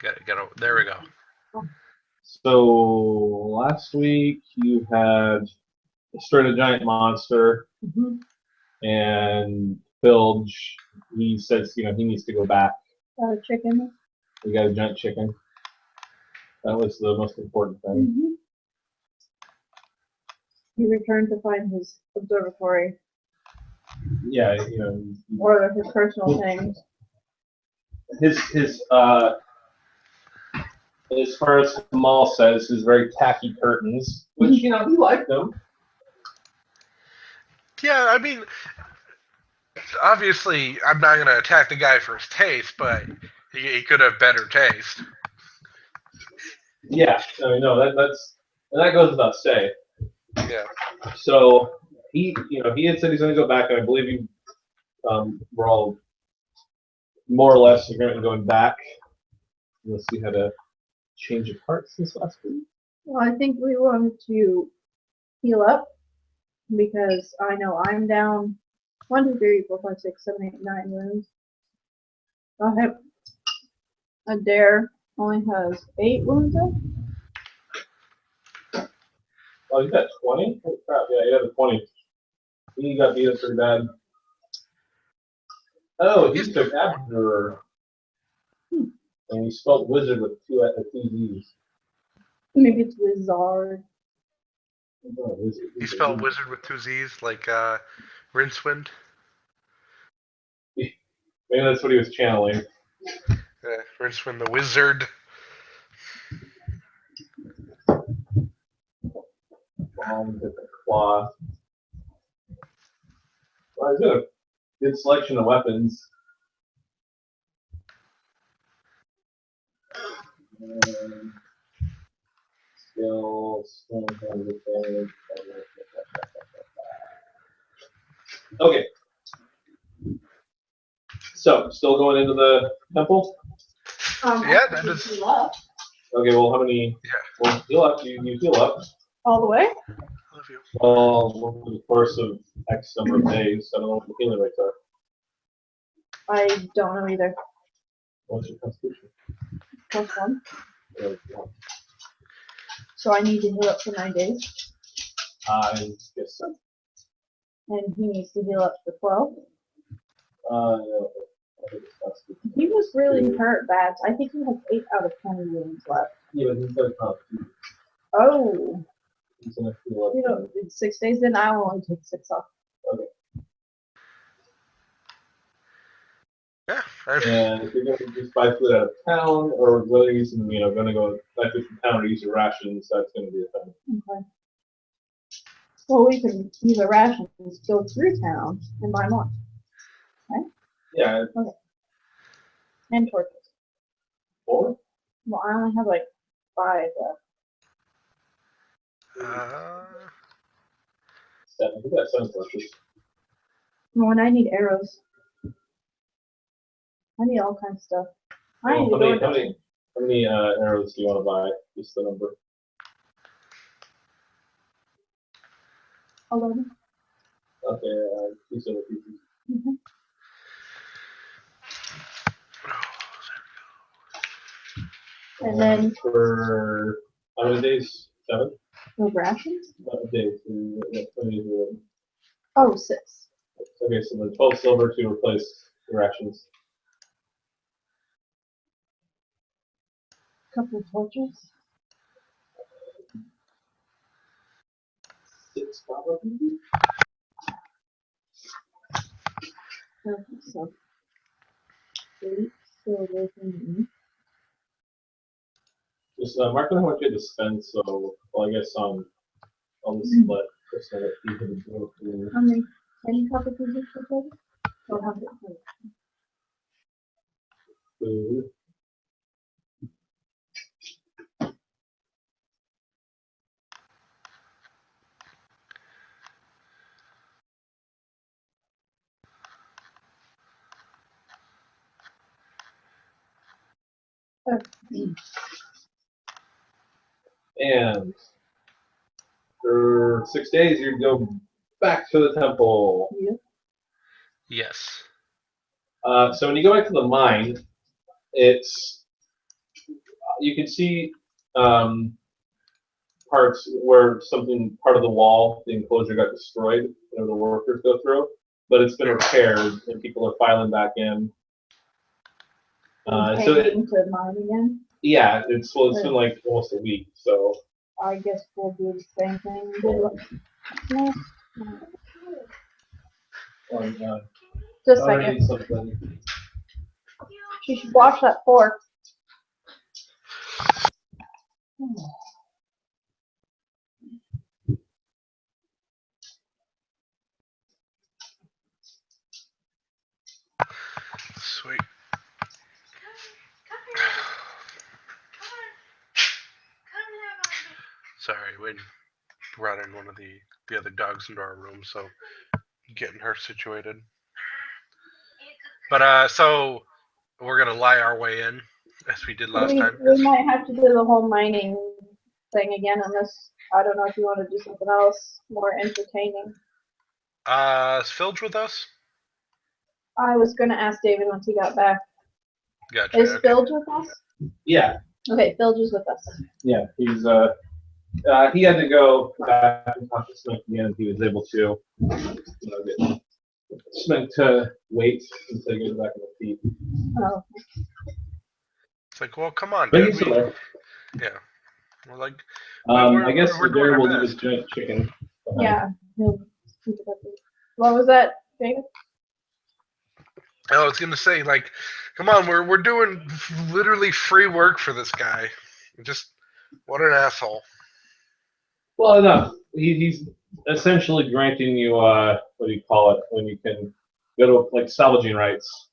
There we go. So last week you had destroyed a giant monster, and Bilge, he says, he needs to go back. Got a chicken. We got a giant chicken. That was the most important thing. He returned to find his observatory. Yeah, Or his personal things. his as far as Kamal says, his very tacky curtains, which he liked them. Yeah, I mean, obviously, I'm not going to attack the guy for his taste, but he could have better taste. Yeah, I mean, no, that goes without saying. Yeah. So he had said he's going to go back, and I believe you were all more or less going back. Unless you had a change of heart since last week. Well, I think we wanted to heal up because I know I'm down 1, 2, 3, 4, 5, 6, 7, 8, 9 wounds. I have Adair only has 8 wounds left. Oh, you got 20? Oh, crap, yeah, you have a 20. He got beat up pretty bad. Oh, he took Abjurer. And he spelled wizard with two Z's. Maybe it's Wizard. He spelled wizard with 2 Z's, like Rincewind. Maybe that's what he was channeling. Rincewind the wizard. Different claw. Well, he's got a good selection of weapons. Skills. Okay. So, still going into the temple? Yeah, that is. Okay, well, how many? Yeah. Well, heal up. You heal up. All the way? Well, over the course of X number of days. I don't know what the healing rates are. I don't know either. What's your constitution? +1. Yeah. So I need to heal up for 9 days. I guess so. And he needs to heal up for 12. No, I think it's constitution. He was really hurt bad. I think he has 8 out of 20 wounds left. Yeah, but he's got a constitution. Oh. He's gonna heal up. You know, in 6 days, then I'll only take 6 off. Okay. Yeah. And if you're going to just buy food out of town, or whether you're using, going to go buy food from town or use your rations, that's going to be a thing. Okay. Well, we can use our rations, go through town, and buy more. Okay? Yeah. Okay. And torches. 4? Well, I only have like 5 left. 7. We got 7 torches. Well, and I need arrows. I need all kinds of stuff. I need to How many arrows do you want to buy? Just the number. 11. Okay, 2 silver pieces. And then for how many days? 7? the rations? Days. How many days are there? Oh, 6. Okay, so then 12 silver to replace the rations. Couple of torches. 6 probably. Okay, so 8 silver for me. Just mark how much you had to spend, so, well, I guess I'll just let Chris know that he can do it. How many? 10 copper pieces for silver? Or 100? Food. And for 6 days, you'd go back to the temple. Yeah. Yes. So when you go back to the mine, it's you can see parts where part of the wall, the enclosure got destroyed. You know, the workers go through, but it's been repaired and people are filing back in. So to mine again. yeah, it's been like almost a week. So I guess we'll do the same thing. Just a second. something. She should wash that fork. Sweet. Sorry, we brought in one of the other dogs into our room, so getting her situated. But so we're gonna lie our way in as we did last time. We might have to do the whole mining thing again unless I don't know if you want to do something else more entertaining. Is Filge with us? I was gonna ask David once he got back. Gotcha. Is Filge with us? Yeah. Okay, Filge is with us. Yeah, he's he had to go back and talk to Smith again. He was able to get Smith to wait until he goes back in the feet. Oh. It's like, well, come on, But dude. he's still there. Yeah. We're like, I guess we're doing Adair our will do best. his giant chicken. Yeah. What was that, David? I was gonna say, like, come on, we're doing literally free work for this guy. Just what an asshole. Well, enough. He's essentially granting you what do you call it when you can go to like salvaging rights.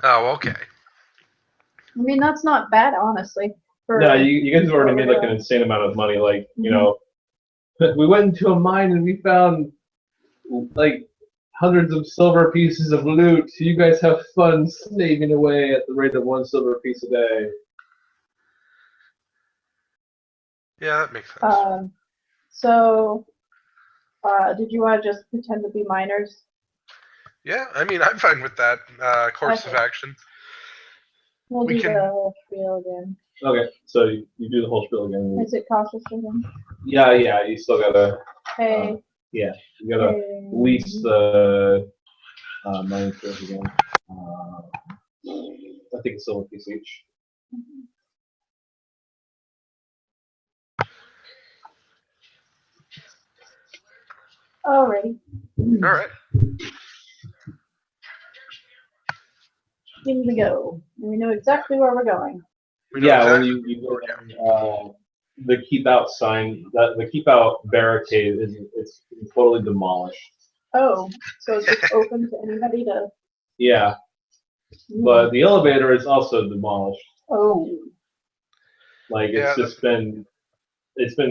Oh, okay. I mean, that's not bad, honestly. No, you guys have already made like an insane amount of money. Like, you know, we went into a mine and we found like hundreds of silver pieces of loot. You guys have fun slaving away at the rate of 1 silver piece a day. Yeah, that makes sense. So, did you want to just pretend to be miners? Yeah, I mean, I'm fine with that course of action. We'll do the whole spiel again. Okay, so you do the whole spiel again. Is it cautious again? Yeah, you still gotta. Hey. Yeah, you gotta lease the mining shares again. I think a silver piece each. Alrighty. All right. In we go. We know exactly where we're going. Yeah, when you go down, the keep out sign, the keep out barricade it's totally demolished. Oh, so it's just open to anybody to. Yeah, but the elevator is also demolished. Oh. Like it's been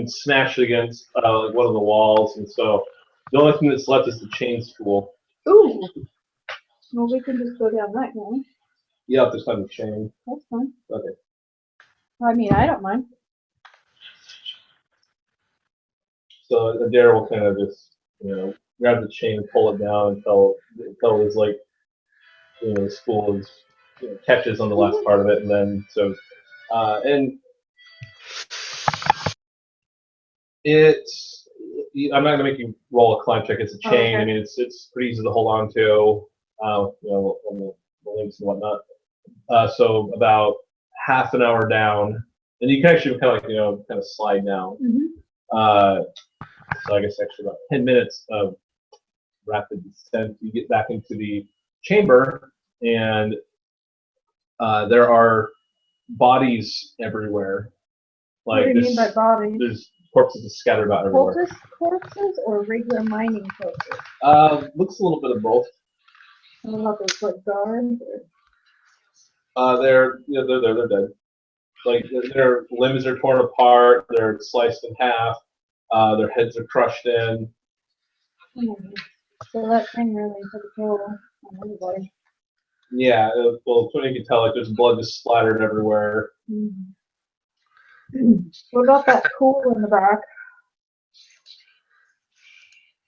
smashed against like one of the walls, and so the only thing that's left is the chain spool. Ooh. Well, we can just go down that, can we? Yeah, there's not a chain. That's fine. Okay. I mean, I don't mind. So Adair will kind of just, grab the chain and pull it down until it's like, the spool is catches on the last part of it, and then and it's I'm not gonna make you roll a climb check. It's a chain. Okay. I mean, it's pretty easy to hold on to. On the links and whatnot. So about half an hour down, and you can actually kind of slide down. So I guess actually about 10 minutes of rapid descent. You get back into the chamber, and there are bodies everywhere. Like what do you mean by bodies? There's corpses scattered about everywhere. Corpses or regular mining corpses? Looks a little bit of both. I don't know if it's like guards they're dead. Like their limbs are torn apart. They're sliced in half. Their heads are crushed in. So that thing really took a toll on everybody. Yeah, well, you can tell, like there's blood just splattered everywhere. What about that pool in the back?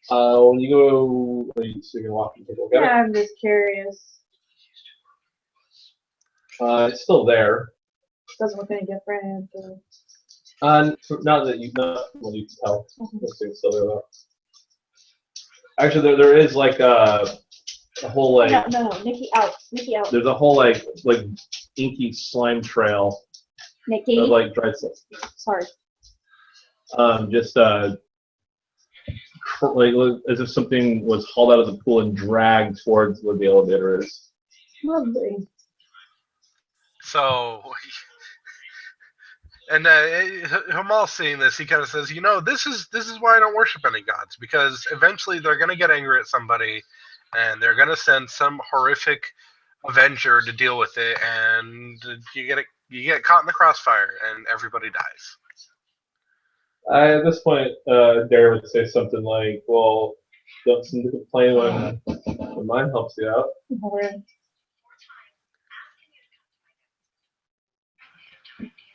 When you go, so you can walk and take a look at it. I'm just curious. It's still there. Doesn't look any different. Or... Not that you can tell. Those things still there though. Actually, there is like a whole like. No, Nikki out. Nikki out. There's a whole like inky slime trail. Nikki. Of like dried stuff. Sorry. Just like as if something was hauled out of the pool and dragged towards where the elevator is. Lovely. So, and Hamal seeing this, he kind of says, this is why I don't worship any gods, because eventually they're going to get angry at somebody, and they're going to send some horrific avenger to deal with it, and you get caught in the crossfire, and everybody dies. At this point, Dare would say something like, "Well, don't seem to complain when mine helps you out."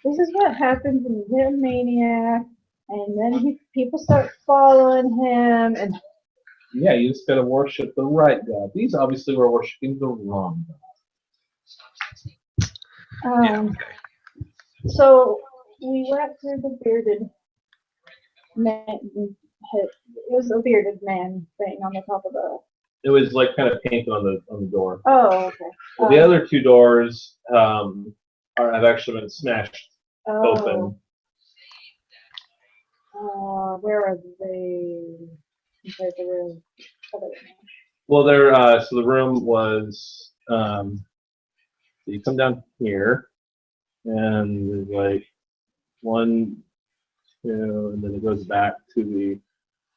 This is what happens when you get a maniac, and then people start following him, and yeah, you just gotta worship the right god. These obviously were worshiping the wrong god. Yeah, okay. So we went through the bearded man. It was a bearded man thing on the top of the. It was like kind of painted on the door. Oh, okay. Well, the other two doors have actually been smashed open. Where are they compared to the other? Well, so the room was. So you come down here, and there's like 1, 2, and then it goes back to the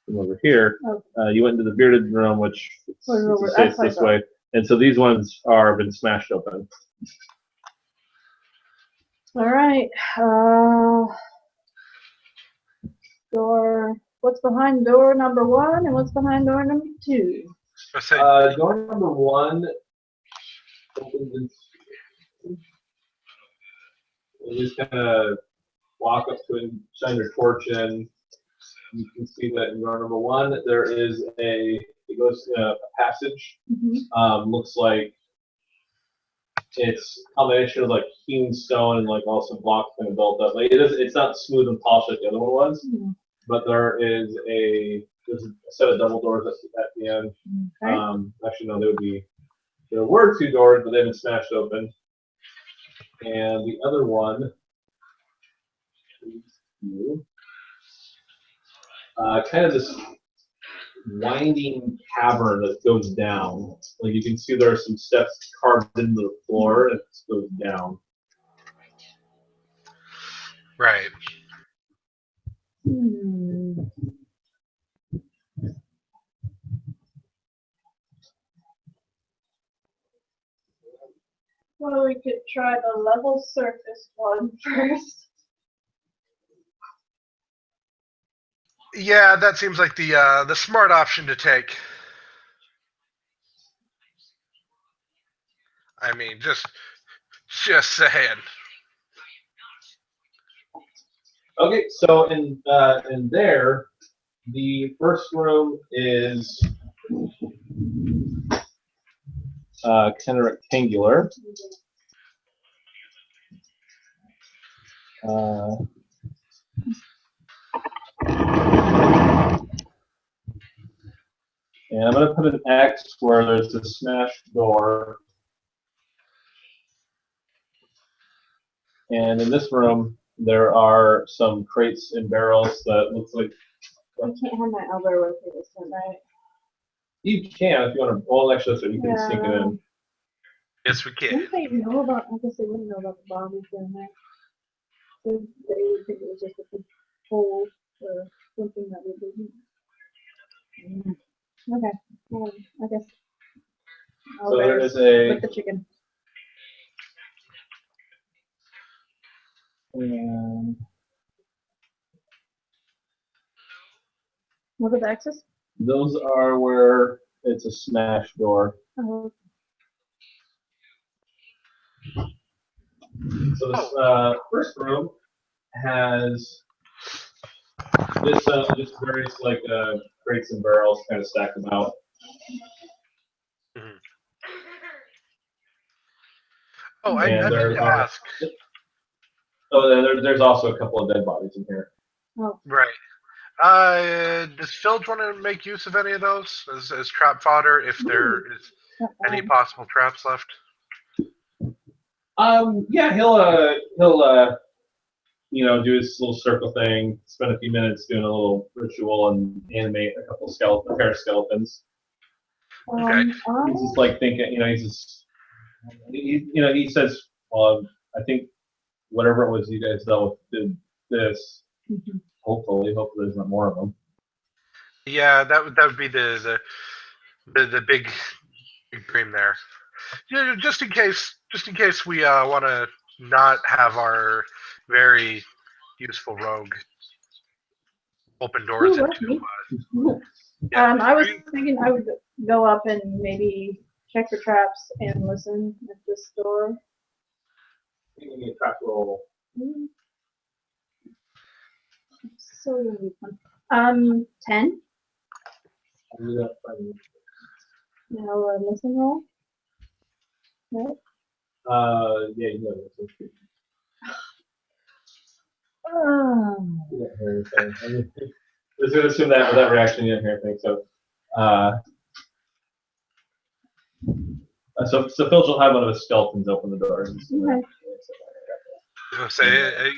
from over here. Okay. You went into the bearded room, which is this way, and so these ones are been smashed open. All right. Door. What's behind door number 1, and what's behind door number 2? Door number 1 opens. You just kind of walk up to it, shine your torch in. You can see that in door number 1 there is it goes a passage. Mm-hmm. Looks like it's a combination of like hewn stone and like also blocks kind of built up. Like it's not smooth and polished like the other one was, but there's a set of double doors at the end. Okay. Actually, no, there were 2 doors, but they've been smashed open. And the other one is kind of this winding cavern that goes down. Like you can see there are some steps carved into the floor and it goes down. Right. Well, we could try the level surface one first. Yeah, that seems like the smart option to take. I mean, just saying. Okay, so in there, the first room is kind of rectangular. And I'm going to put an X where there's a smashed door. And in this room, there are some crates and barrels that looks like. I can't have my elbow with me this time, right? You can if you want to. Well, actually, so you can sink it in. Yes, we can. Wouldn't they know about? I guess they wouldn't know about the bodies down there. So they would think it was just a big hole or something that we didn't. Okay. I guess. So there is a. With the chicken. And What are the X's? those are where it's a smash door. Oh. So this first room has just various like crates and barrels kind of stacked about. Oh, I meant to ask. Oh, there's also a couple of dead bodies in here. Oh, Right. Does Filge want to make use of any of those as trap fodder if there is not any bad. possible traps left? Yeah, he'll do his little circle thing, spend a few minutes doing a little ritual, and animate a couple a pair of skeletons. Okay. He's just like thinking, he says, well, I think whatever it was you guys dealt with did this. Hopefully there's not more of them. Yeah, that would be the big dream there. Yeah, just in case we want to not have our very useful rogue open doors Ooh, that's into. neat. Yeah. I was thinking I would go up and maybe check for traps and listen at this door. Give me a track roll. So gonna be fun. 10. I'll do that for you. Now listen roll. Right. Yeah, you know this. You didn't hear anything. I mean, I was going to assume that with that reaction you didn't hear anything. So Phil will have one of his skeletons open the door. Okay. I was gonna say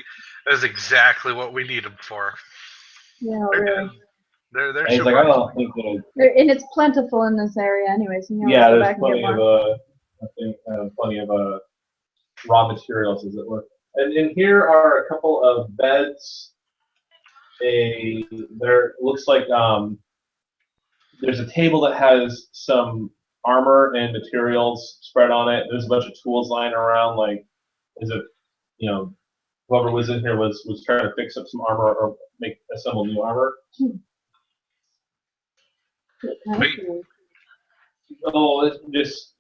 that's exactly what we need them for. Yeah, They're really. good. They're And he's like, I don't think that. And it's plentiful in this area anyway, so you know, Yeah, go there's back and get plenty more. of I think plenty of raw materials, as it were. And here are a couple of beds. There looks like there's a table that has some armor and materials spread on it. There's a bunch of tools lying around. Like, is it, whoever was in here was trying to fix up some armor or assemble new armor. Wait. Oh, it's just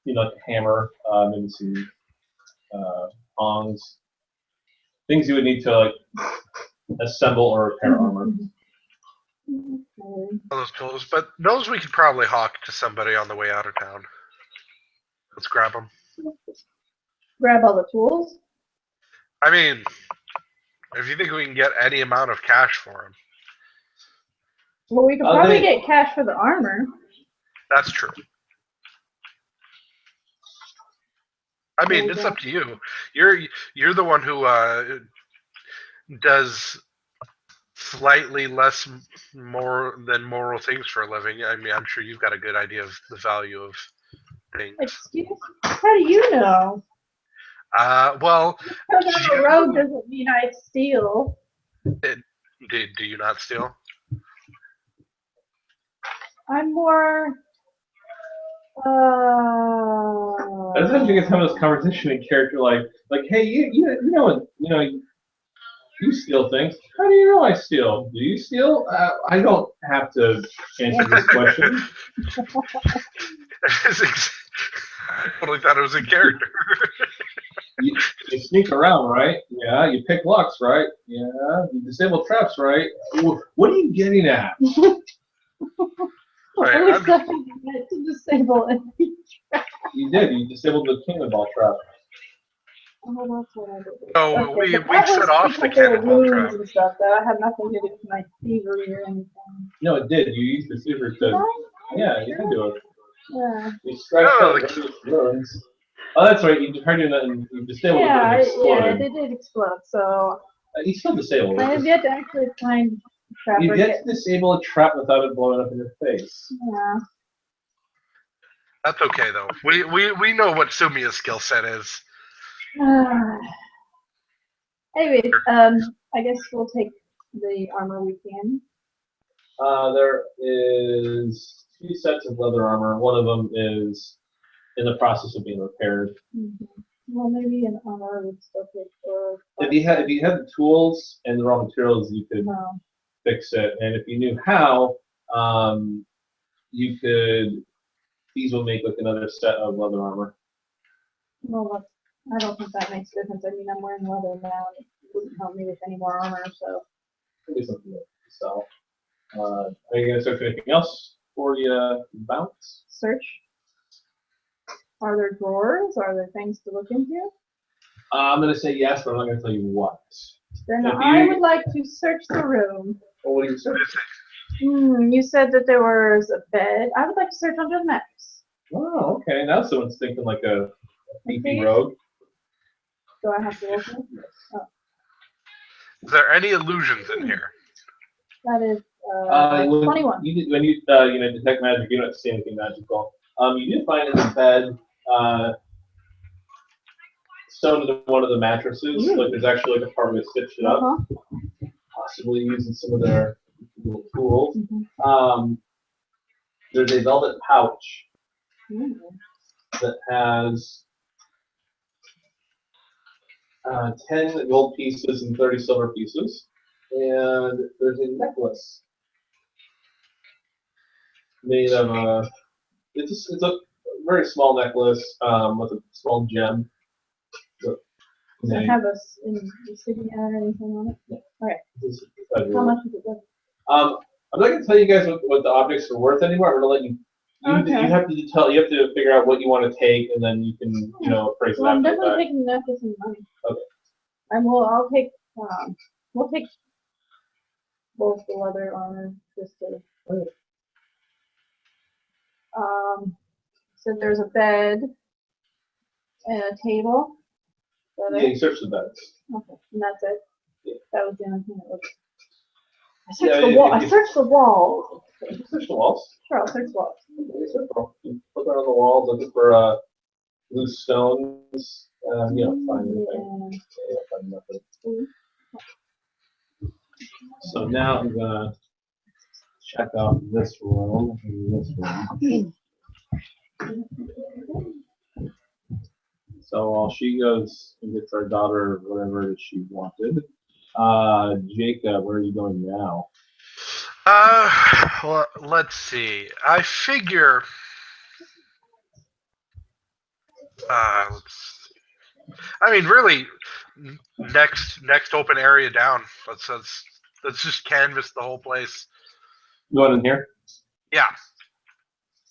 like a hammer, maybe some tongs, things you would need to like assemble or repair armor. All those tools, but those we could probably hawk to somebody on the way out of town. Let's grab them. Grab all the tools. I mean, if you think we can get any amount of cash for them, Well, we could probably get cash for the armor. that's true. I mean, it's up to you. You're the one who does slightly less more than moral things for a living. I mean, I'm sure you've got a good idea of the value of things. Excuse? How do you know? Well, Because I'm a rogue doesn't mean I steal. do you not steal? I'm more. Sometimes you get some of this conversation in character, like, hey, you steal things. How do you know I steal? Do you steal? I don't have to answer this question. I totally thought it was a character. You sneak around, right? Yeah. You pick locks, right? Yeah. You disable traps, right? What are you getting at? Right, At least I meant to disable it. You did. You disabled the cannonball trap. Oh, that's what I did. So Okay, we set off the cannonball trap. And stuff, though. I had nothing to do with my thievery or anything. No, it did. You used the scissor to. Yeah, you can do it. Yeah. You scratched out the ruins. Oh, that's right. You turned it and you disabled it. Yeah, And it exploded. it did explode. So You still disabled it. I have yet to actually find trap. You've yet to disable a trap without it blowing up in your face. Yeah. That's okay though. We know what Sumia's skill set is. Anyways, I guess we'll take the armor we can. There is 2 sets of leather armor. One of them is in the process of being repaired. Mm-hmm. Well, maybe an armor would still take for. If you had the tools and the raw materials, you could fix it. And if you knew how, you could easily make like another set of leather armor. Well, I don't think that makes a difference. I mean, I'm wearing leather now, and it wouldn't help me with any more armor, so. Maybe something to sell. Are you going to search anything else for you bounce? Search. Are there drawers? Are there things to look into? I'm going to say yes, but I'm not going to tell you what. Then If I you- would like to search the room. Well, what do you say? You said that there was a bed. I would like to search under the mattress. Oh, okay. Now someone's thinking like a beefy Okay. rogue. Do I have to open it? Oh, Is there any illusions in here? that is When 21. when you detect magic, you don't see anything magical. You do find in the bed sewn into one of the mattresses. Like there's actually like a part where they stitched it up, possibly using some of their little tools. There's a velvet pouch that has 10 gold pieces and 30 silver pieces, and there's a necklace made of it's a very small necklace with a small gem. So, Does it have a insignia or anything on it? Okay. How much is it worth? I'm not gonna tell you guys what the objects are worth anymore. I'm gonna let you. You have to tell. You have to figure out what you want to take, and then you can appraise Well, I'm that. definitely taking the necklace and money. Okay. And I'll take we'll take both the leather armor just to. Okay. So there's a bed and a table. Yeah, you search the beds. Okay, and that's it. Yeah. That was the only thing that was. I Yeah, searched the wall. I searched the walls. You can search the walls. Sure, I'll search the walls. You look around the walls, looking for loose stones. Find anything. Yeah, find nothing. So now I'm gonna check out this room and this room. So while she goes and gets our daughter whatever it is she wanted, Jacob, where are you going now? Well, let's see. I figure. I mean, really, next open area down. Let's just canvas the whole place. Going in here. Yeah.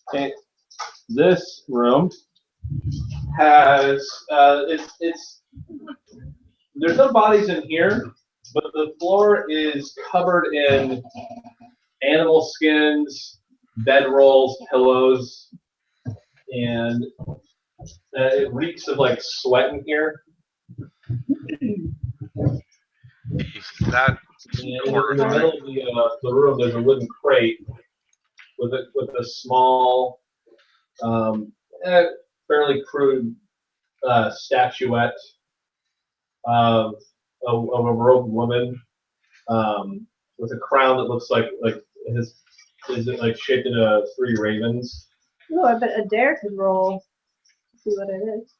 Okay. This room has it's there's no bodies in here, but the floor is covered in animal skins, bedrolls, pillows, and it reeks of like sweat in here. That. And in the middle of the room, there's a wooden crate with a small, fairly crude statuette of a robed woman with a crown that looks like is it like shaped into 3 ravens. Oh, I bet Adair could roll. See what it is.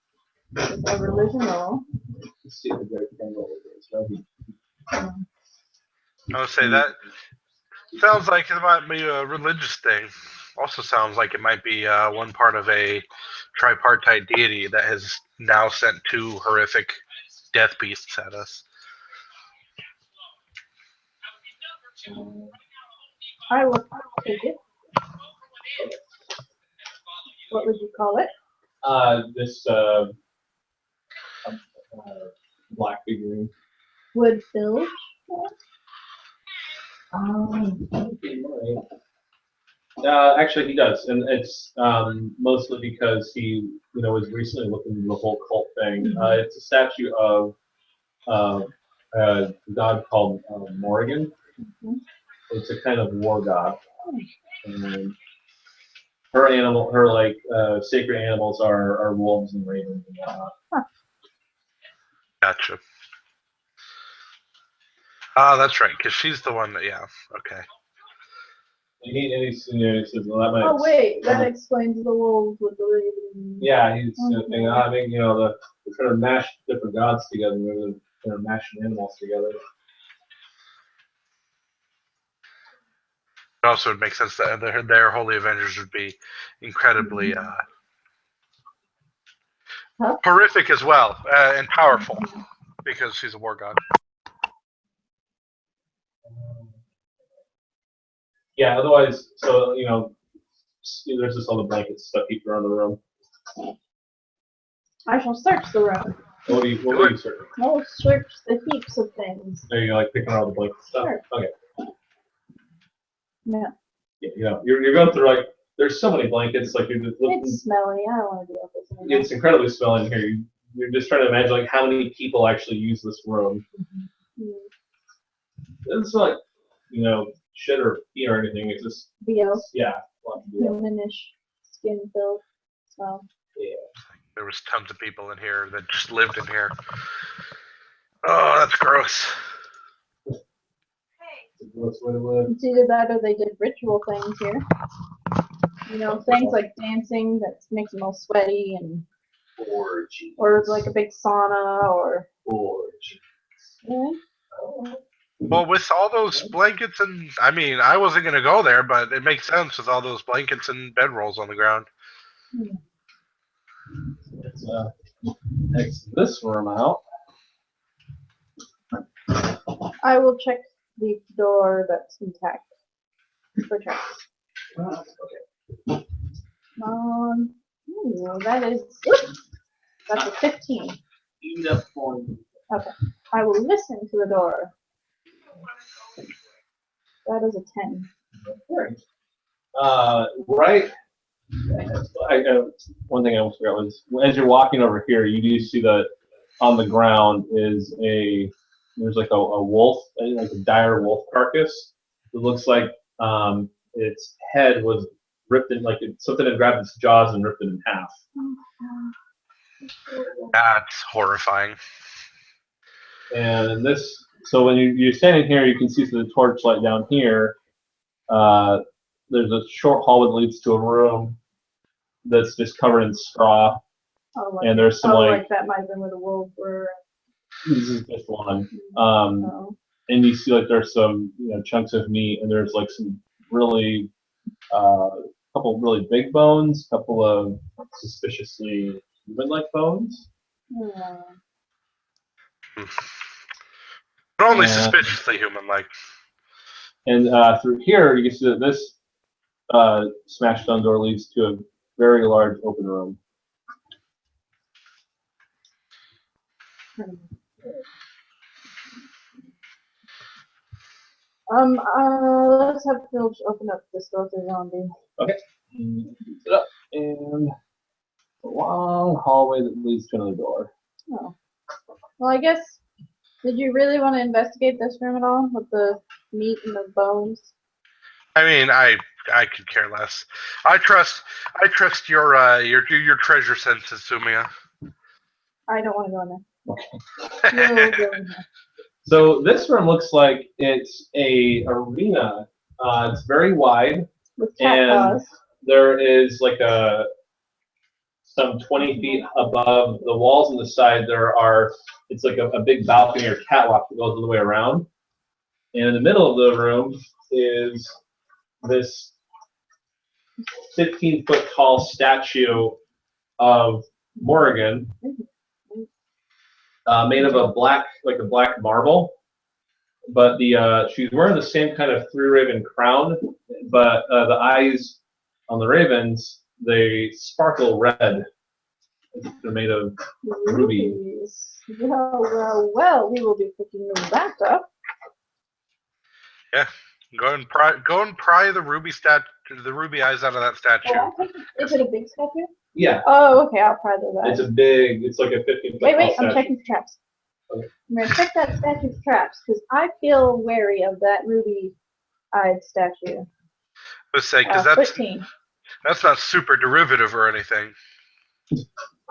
It's a religion roll. Let's see if the great can roll it is. I would say that sounds like it might be a religious thing. Also sounds like it might be one part of a tripartite deity that has now sent 2 horrific death beasts at us. I will take it. What would you call it? This black figurine. Would Bill? Actually, he does, and it's mostly because he, was recently looking into the whole cult thing. It's a statue of a god called Morrigan. It's a kind of war god. And her sacred animals are wolves and ravens and whatnot. Gotcha. That's right, because she's the one that, yeah, okay. And he says, well, that might. Oh wait, that explains the wolves with the raven. Yeah, he's thinking, I think they're trying to mash different gods together. They're mashing animals together. It also would make sense that their holy avengers would be incredibly horrific as well, and powerful, because she's a war god. Yeah, otherwise, so, there's just all the blankets stuff heaped around the room. I shall search the room. What are you searching? We'll search the heaps of things. Are you like picking all the blanket stuff? Sure. Okay. Yeah. Yeah, you know, you're going through like there's so many blankets. Like you're just looking. It's smelly. I don't want to deal with this anymore. It's incredibly smelly in here. You're just trying to imagine like how many people actually use this room. Mm. It's not like shit or pee or anything. It's just BO. yeah. Humanish, skin filled. So. Yeah. There was tons of people in here that just lived in here. Oh, that's gross. It's either that or they did ritual things here. You know, things like dancing that makes them all sweaty and. Orgy. Or like a big sauna or. Orgy. Yeah. Well, with all those blankets and I mean, I wasn't gonna go there, but it makes sense with all those blankets and bedrolls on the ground. Let's exit this room out. I will check the door that's intact for traps. Okay. That is. That's a 15. Eat up one. Okay. I will listen to the door. That is a 10. Right. One thing I almost forgot was as you're walking over here, you do see that on the ground is there's like a wolf, like a dire wolf carcass. It looks like its head was ripped in, like something had grabbed its jaws and ripped it in half. That's horrifying. And so when you're standing here, you can see through the torchlight down here. There's a short hall that leads to a room that's just covered in straw. And there's some like that might have been where the wolves were. This is just one. And you see like there's some chunks of meat, and there's like some really couple of really big bones, a couple of suspiciously human-like bones. But only suspiciously human-like. And through here, you can see that this smashed down door leads to a very large open room. Let's have Phil open up this door to zombie. Okay. It up and a long hallway that leads to another door. Oh. Well, I guess. Did you really want to investigate this room at all with the meat and the bones? I mean, I could care less. I trust your treasure senses, Sumia. I don't want to go in Okay. there. No, go in there. So this room looks like it's a arena. It's very wide, With cat and paws. there is like some 20 feet above the walls on the side. It's like a big balcony or catwalk that goes all the way around. And in the middle of the room is this 15-foot tall statue of Morrigan, made of a black marble. But she's wearing the same kind of three-raven crown, but the eyes on the ravens, they sparkle red. They're made of ruby. Well, we will be picking that up. Yeah, go and pry the ruby eyes out of that statue. Oh, is it a big statue? Yeah. Oh, okay, I'll pry those eyes. It's like a 15-foot tall Wait, statue. I'm checking for traps. Okay. I'm going to check that statue's traps, because I feel wary of that ruby-eyed statue. Let's say, because 13. that's not super derivative or anything.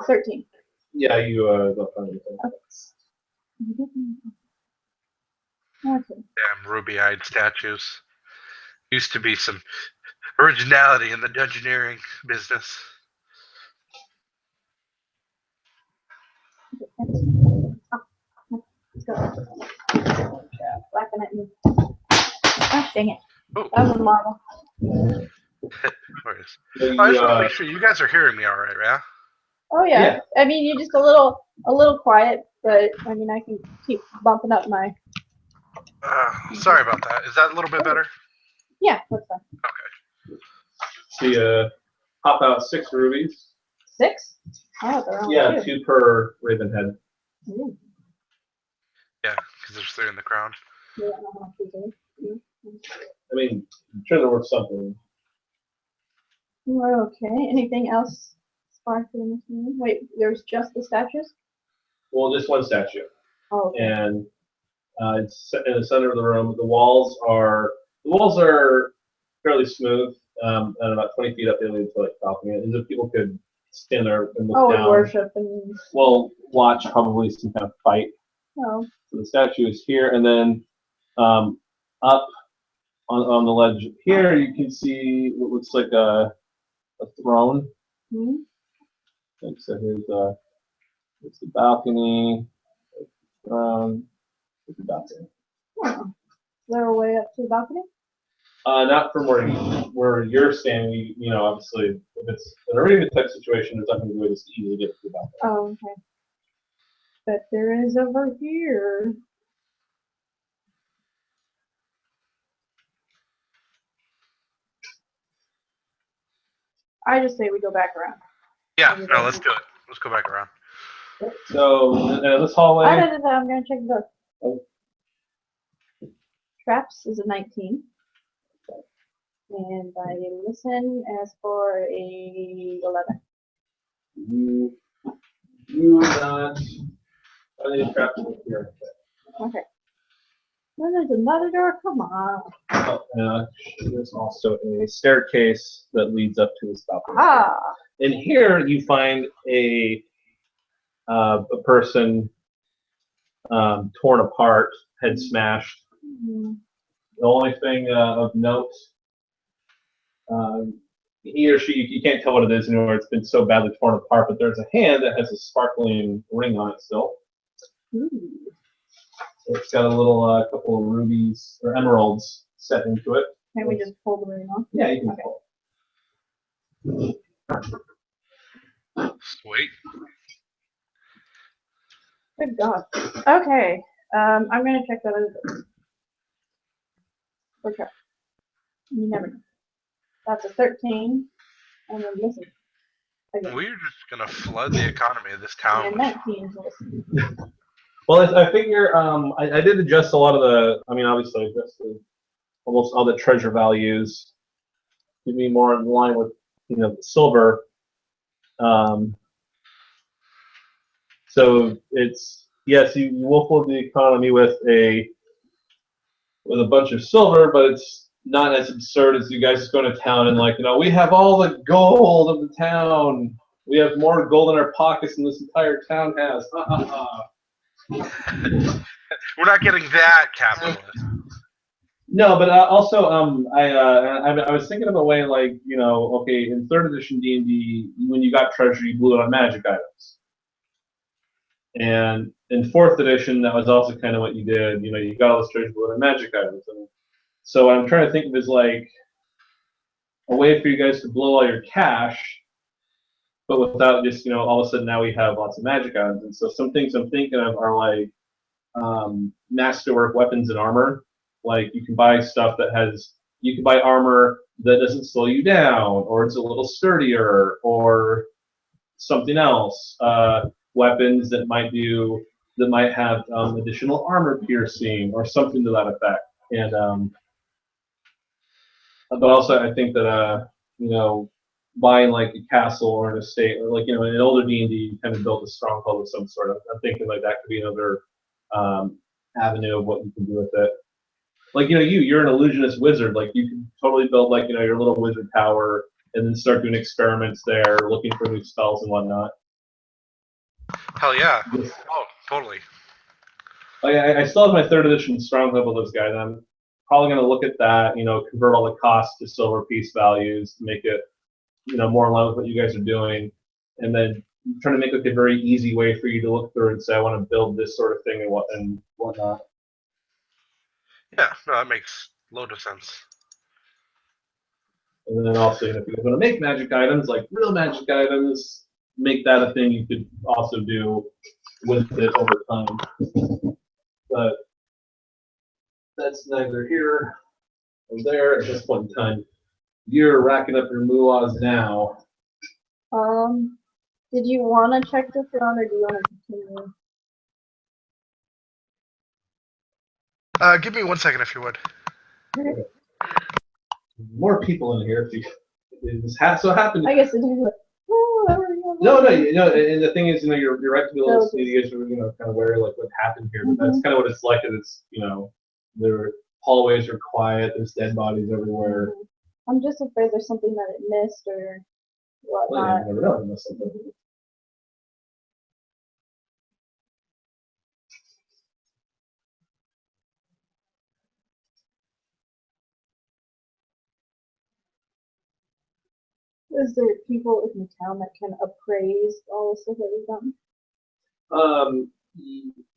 13. Yeah, you don't find anything. Okay. Damn ruby-eyed statues. Used to be some originality in the dungeoneering business. Let's go. Laughing at me. Ah, dang it. Oh. That was a marble. Where is? I just want to make sure you guys are hearing me all right, yeah? Oh yeah. I mean, you're just a little quiet, but I mean, I can keep bumping up my. Sorry about that. Is that a little bit better? Yeah, that's fine. Okay. So you pop out 6 rubies. 6? Oh, they're only Yeah, 2. 2 per raven head. Ooh. Yeah, because there's 3 in the crown. Yeah, I don't know if there's I mean, I'm sure there was something. Okay. Anything else sparkling in this room? Wait, there's just the statues? Well, just one statue, Oh, okay. and it's in the center of the room. The walls are fairly smooth, and about 20 feet up they lead to like balcony. And so people could stand there and look Oh, and down. worship and. Well, watch probably some kind of fight. Oh. So the statue is here, and then up on the ledge here you can see what looks like a throne. Hmm. And so here's the balcony. Here's the balcony. Oh. Is there a way up to the balcony? Not from where you're standing. Obviously, if it's an arena type situation, there's not going to be a way to easily get to the balcony. Oh, okay. But there is over here. I just say we go back around. Yeah, no, let's do it. Let's go back around. So this hallway. I'm gonna check the door. Oh. Traps is a 19. And I listen as for a 11. You not. I need to trap you here. Okay. Then there's another door. Come on. Oh, there's also a staircase that leads up to this balcony. Ah. And here you find a person torn apart, head smashed. Mm-hmm. The only thing of note, he or she, you can't tell what it is anymore. It's been so badly torn apart, but there's a hand that has a sparkling ring on it still. Ooh. It's got a little couple of rubies or emeralds set into it. Can we just pull the ring off? Yeah, you can pull. Sweet. Good God. Okay. I'm gonna check that other door. Okay. You never know. That's a 13. And then listen. Again. We're just gonna flood the economy of this town. And 19 is listen. Well, I figure I did adjust a lot of obviously I adjusted almost all the treasure values to be more in line with the silver. So it's yes, you will flood the economy with a bunch of silver, but it's not as absurd as you guys just go to town and we have all the gold of the town. We have more gold in our pockets than this entire town has. We're not getting that capitalist. No, but also I was thinking of a way okay, in 3rd edition D&D, when you got treasure, you blew it on magic items. And in 4th edition, that was also kind of what you did. You got all this treasure, blew it on magic items. And so what I'm trying to think of is a way for you guys to blow all your cash, but without just all of a sudden now we have lots of magic items. And so some things I'm thinking of are masterwork weapons and armor. You can buy stuff you can buy armor that doesn't slow you down, or it's a little sturdier, or something else. Weapons that might have additional armor piercing, or something to that effect. And but also I think that buying a castle or an estate, or in an older D&D, you kind of built a stronghold of some sort. I'm thinking that could be another avenue of what you can do with it. You're an illusionist wizard. You can totally build your little wizard tower and then start doing experiments there, looking for new spells and whatnot. Hell yeah! Oh, totally. I still have my 3rd edition stronghold of those guys. I'm probably going to look at that. Convert all the costs to silver piece values to make it more in line with what you guys are doing, and then trying to make a very easy way for you to look through and say I want to build this sort of thing and whatnot. Yeah, no, that makes a load of sense. And then also, if you want to make magic items, real magic items, make that a thing you could also do with it over time. But that's neither here or there at this point in time. You're racking up your mooahs now. Did you want to check this around, or do you want to continue? Give me 1 second if you would. More people in here. If you, so it happened. I guess it is like, oh, No, and the thing is, you're right to be a little you guys are, kind of wary like what happened here, but that's kind of what it's like. It's, the hallways are quiet. There's dead bodies everywhere. I'm just afraid there's something that it missed or whatnot. Well, you never know. It must have been. Is there people in the town that can appraise all the stuff that we've done?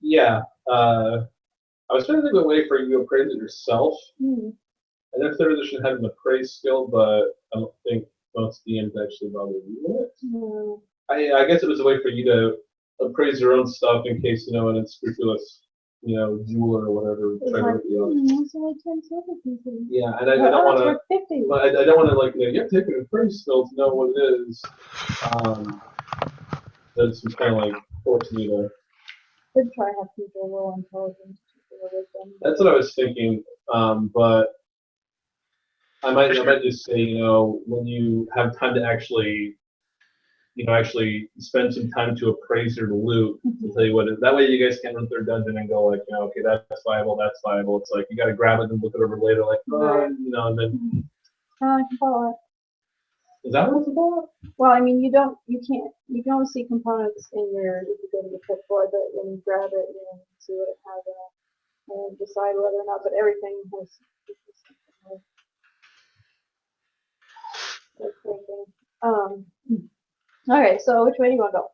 Yeah. I was trying to think of a way for you to appraise it yourself. And if there should have an appraise skill, but I don't think most DMs actually bother doing it. I guess it was a way for you to appraise your own stuff in case, an unscrupulous, jeweler or whatever. It's like, it's only 10 silver pieces. Yeah, and I don't want to. 50. But I don't want to you have to take an appraise skill to know what it is. That's kind of forcing me to. Could try have people roll intelligence with them. That's what I was thinking, but I might just say, when you have time to actually spend some time to appraise your loot, to tell you what it is. That way you guys can't run through a dungeon and go okay, that's viable, that's viable. It's like you got to grab it and look it over later, and then. I can follow it. Is that what it's about? Well, I mean, you can only see components if you go to the pit board, but when you grab it, you can see what it has in it and decide whether or not, but everything has okay, so which way do you want to go?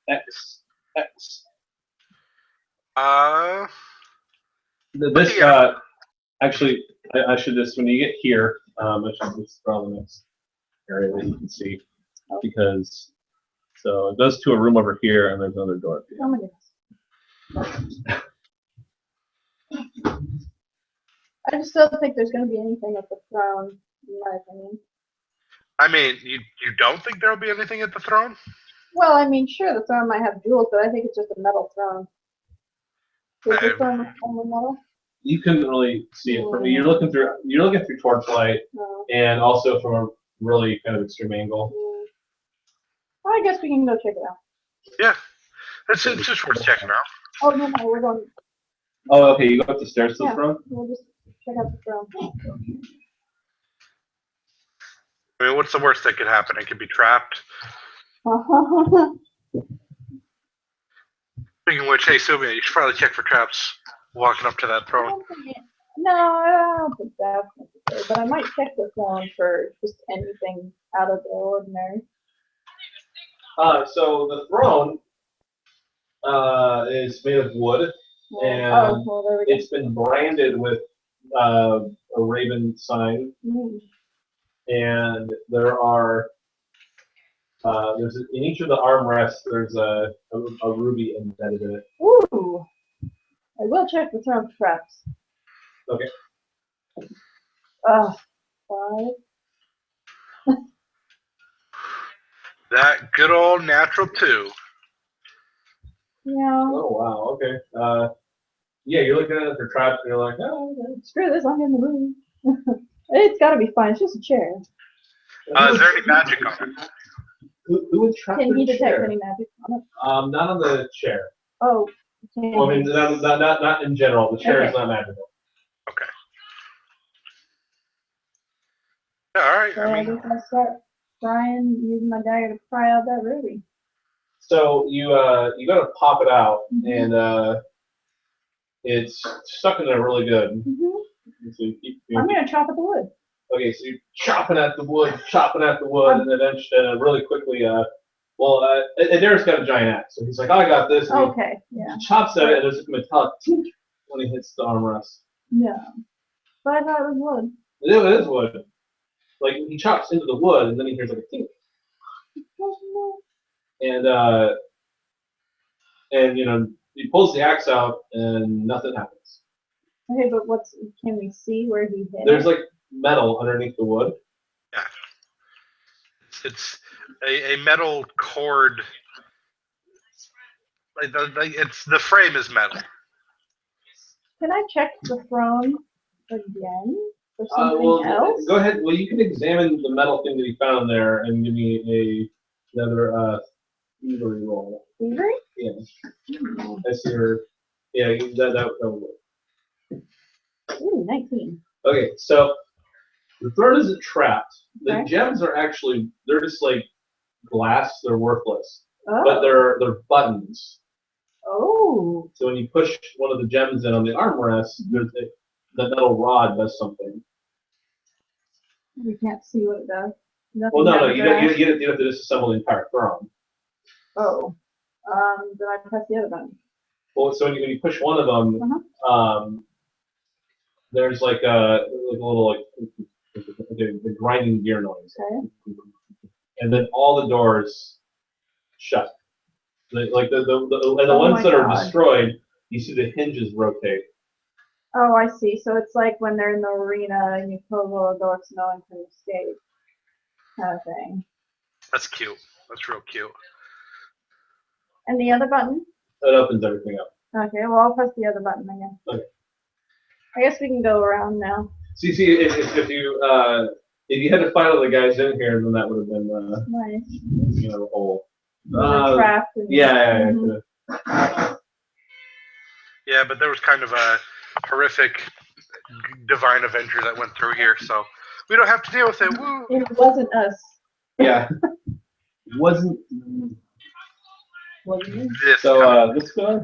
X. This Actually, I should just, when you get here, I should just draw the next area that you can see, because so it goes to a room over here, and there's another door. Oh my goodness. I just don't think there's going to be anything at the throne, in my opinion. I mean, you don't think there'll be anything at the throne? Well, I mean, sure, the throne might have jewels, but I think it's just a metal throne. Is the throne only metal? You couldn't really see it from me. You're looking through torchlight, and also from a really kind of extreme angle. Well, I guess we can go check it out. Yeah, it's just worth checking out. Oh no, we're going. Oh, okay. You go up the stairs to the throne. We'll just check out the throne. I mean, what's the worst that could happen? It could be trapped. Speaking of which, hey Sylvia, you should probably check for traps walking up to that throne. No, I don't think that's necessary, but I might check the throne for just anything out of the ordinary. So the throne is made of wood, and it's been branded with a raven sign, and there are there's in each of the armrests there's a ruby embedded in it. Ooh, I will check the throne for traps. Okay. 5. That good old natural 2. Yeah. Oh wow. Okay. Yeah, you're looking at it for traps, and you're like, oh, okay. Screw this, I'm in the room. It's got to be fine. It's just a chair. Is there any magic on it? Who would trap Can he the detect chair? any magic on it? Not on the chair. Oh. Well, I mean, not in general. The chair is not magical. Okay. Yeah, all right. So I guess I'll start using my dagger to pry out that ruby. So you gotta pop it out, and it's stuck in there really good. So I'm gonna chop at the wood. Okay, so you're chopping at the wood, and then really quickly, Adair's got a giant axe, so he's like, I got this. And he chops at it, and there's a metallic tink when he hits the armrest. Yeah. But I thought it was wood. It is wood. Like, he chops into the wood, and then he hears like a tink. And he pulls the axe out, and nothing happens. Okay, but can we see where he hit? There's like metal underneath the wood. Yeah. It's a metal cord It's the frame is metal. Can I check the throne again for something else? Go ahead. Well, you can examine the metal thing that he found there and give me another thievery roll. Thievery? Yeah. That's your. Yeah, that would work. Ooh, 19. Okay, so the throne isn't trapped. The Okay. gems are actually they're just like glass. They're worthless, Oh. but they're buttons. Oh. So when you push one of the gems in on the armrest, the metal rod does something. We can't see what it does. Nothing Well, no, happens you there. have to disassemble the entire throne. Oh. Then I press the other button. Well, so when you push one of them, there's like a little like the grinding gear noise, Okay. and then all the doors shut. And the Oh ones my that are God. destroyed, you see the hinges rotate. Oh, I see. So it's like when they're in the arena and you close all the doors so no one can escape, kind of thing. That's cute. That's real cute. And the other button? That opens everything up. Okay, well, I'll press the other button again. Okay. I guess we can go around now. See, if you had to fight all the guys in here, then that would have been Nice. the whole. They're trapped. And Yeah. Yeah, but there was kind of a horrific divine avenger that went through here, so we don't have to deal with it. Woo! It wasn't us. Yeah. Wasn't. This So this guy.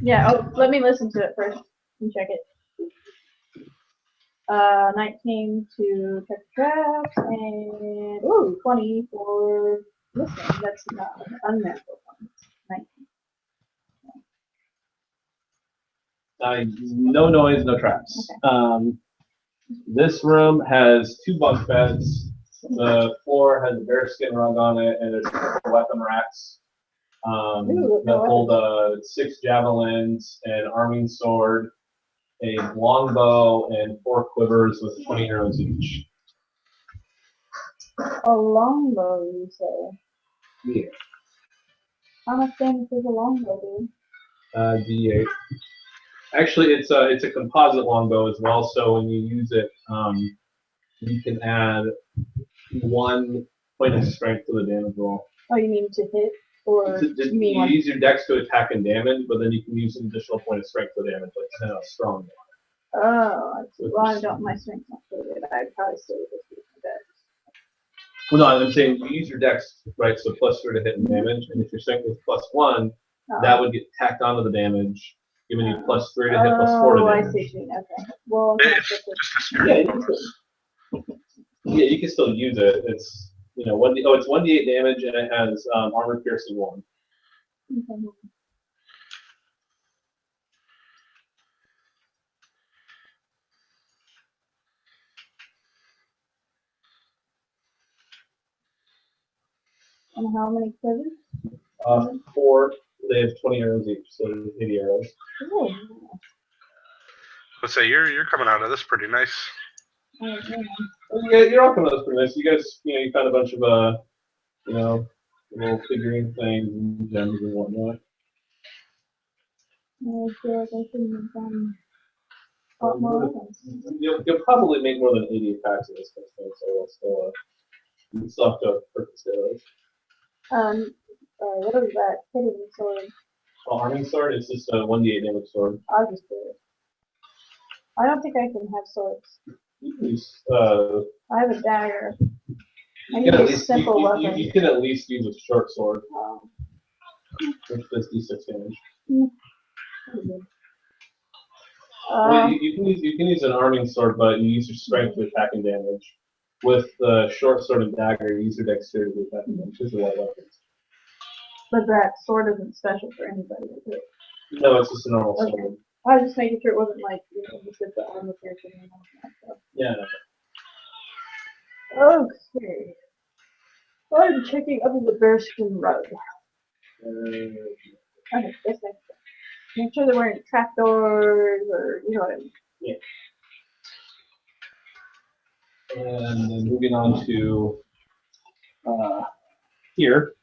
Yeah, oh, let me listen to it first and check it. 19 to check traps, and, 20 for listening. That's not an unnatural one. 19. No noise, no traps. Okay. This room has 2 bunk beds. The floor has a bearskin rug on it, and there's weapon racks that hold 6 javelins, an arming sword, a longbow, and 4 quivers with 20 arrows each. A longbow, you say? Yeah. How much damage does a longbow do? D8. Actually, it's a composite longbow as well. So when you use it, you can add 1 point of strength to the damage roll. Oh, you mean to hit? Or you mean you use your dex to attack and damage, but then you can use an additional point of strength for damage, like kind of strong. Oh, I see. Well, I don't. My strength's not so good. I'd probably stay with this with my dex. Well, no, I'm saying you use your dex, right? So +3 to hit and damage, and if your strength is +1, that would get tacked onto the damage, giving you +3 to hit, +4 to damage. I see. Okay. Well, it's just a straight. Yeah, you can still use it. It's it's 1d8 damage, and it has armor piercing 1. Okay. And how many quivers? 4. They have 20 arrows each, so 80 arrows. Oh, Let's say you're coming out of this pretty nice. man. Yeah, you're all coming out pretty nice. You guys, you found a bunch of little figurine things and gems and whatnot. I feel like I shouldn't have done a lot more weapons. You'll probably make more than 80 attacks in this thing, so you still have to purchase arrows. What is that? Hitting sword. Arming sword is just a 1d8 damage sword. I'll just do it. I don't think I can have swords. You can use, I have a dagger. I you need can at a least simple weapon. you can at least use a short sword, which does d6 damage. Pretty good. Well, you can use an arming sword, but you use your strength to attack and damage. With the short sword and dagger, you use your dexterity to attack and damage. These are light weapons. But that sword isn't special for anybody, is it? No, it's just a normal Okay. sword. I was just making sure it wasn't like, just did the armor piercing and all that stuff. Yeah. Okay. I'm checking up the bearskin rug. Okay, this makes sense. Make sure there weren't trapdoors or, you know what I mean. Yeah. And then moving on to here.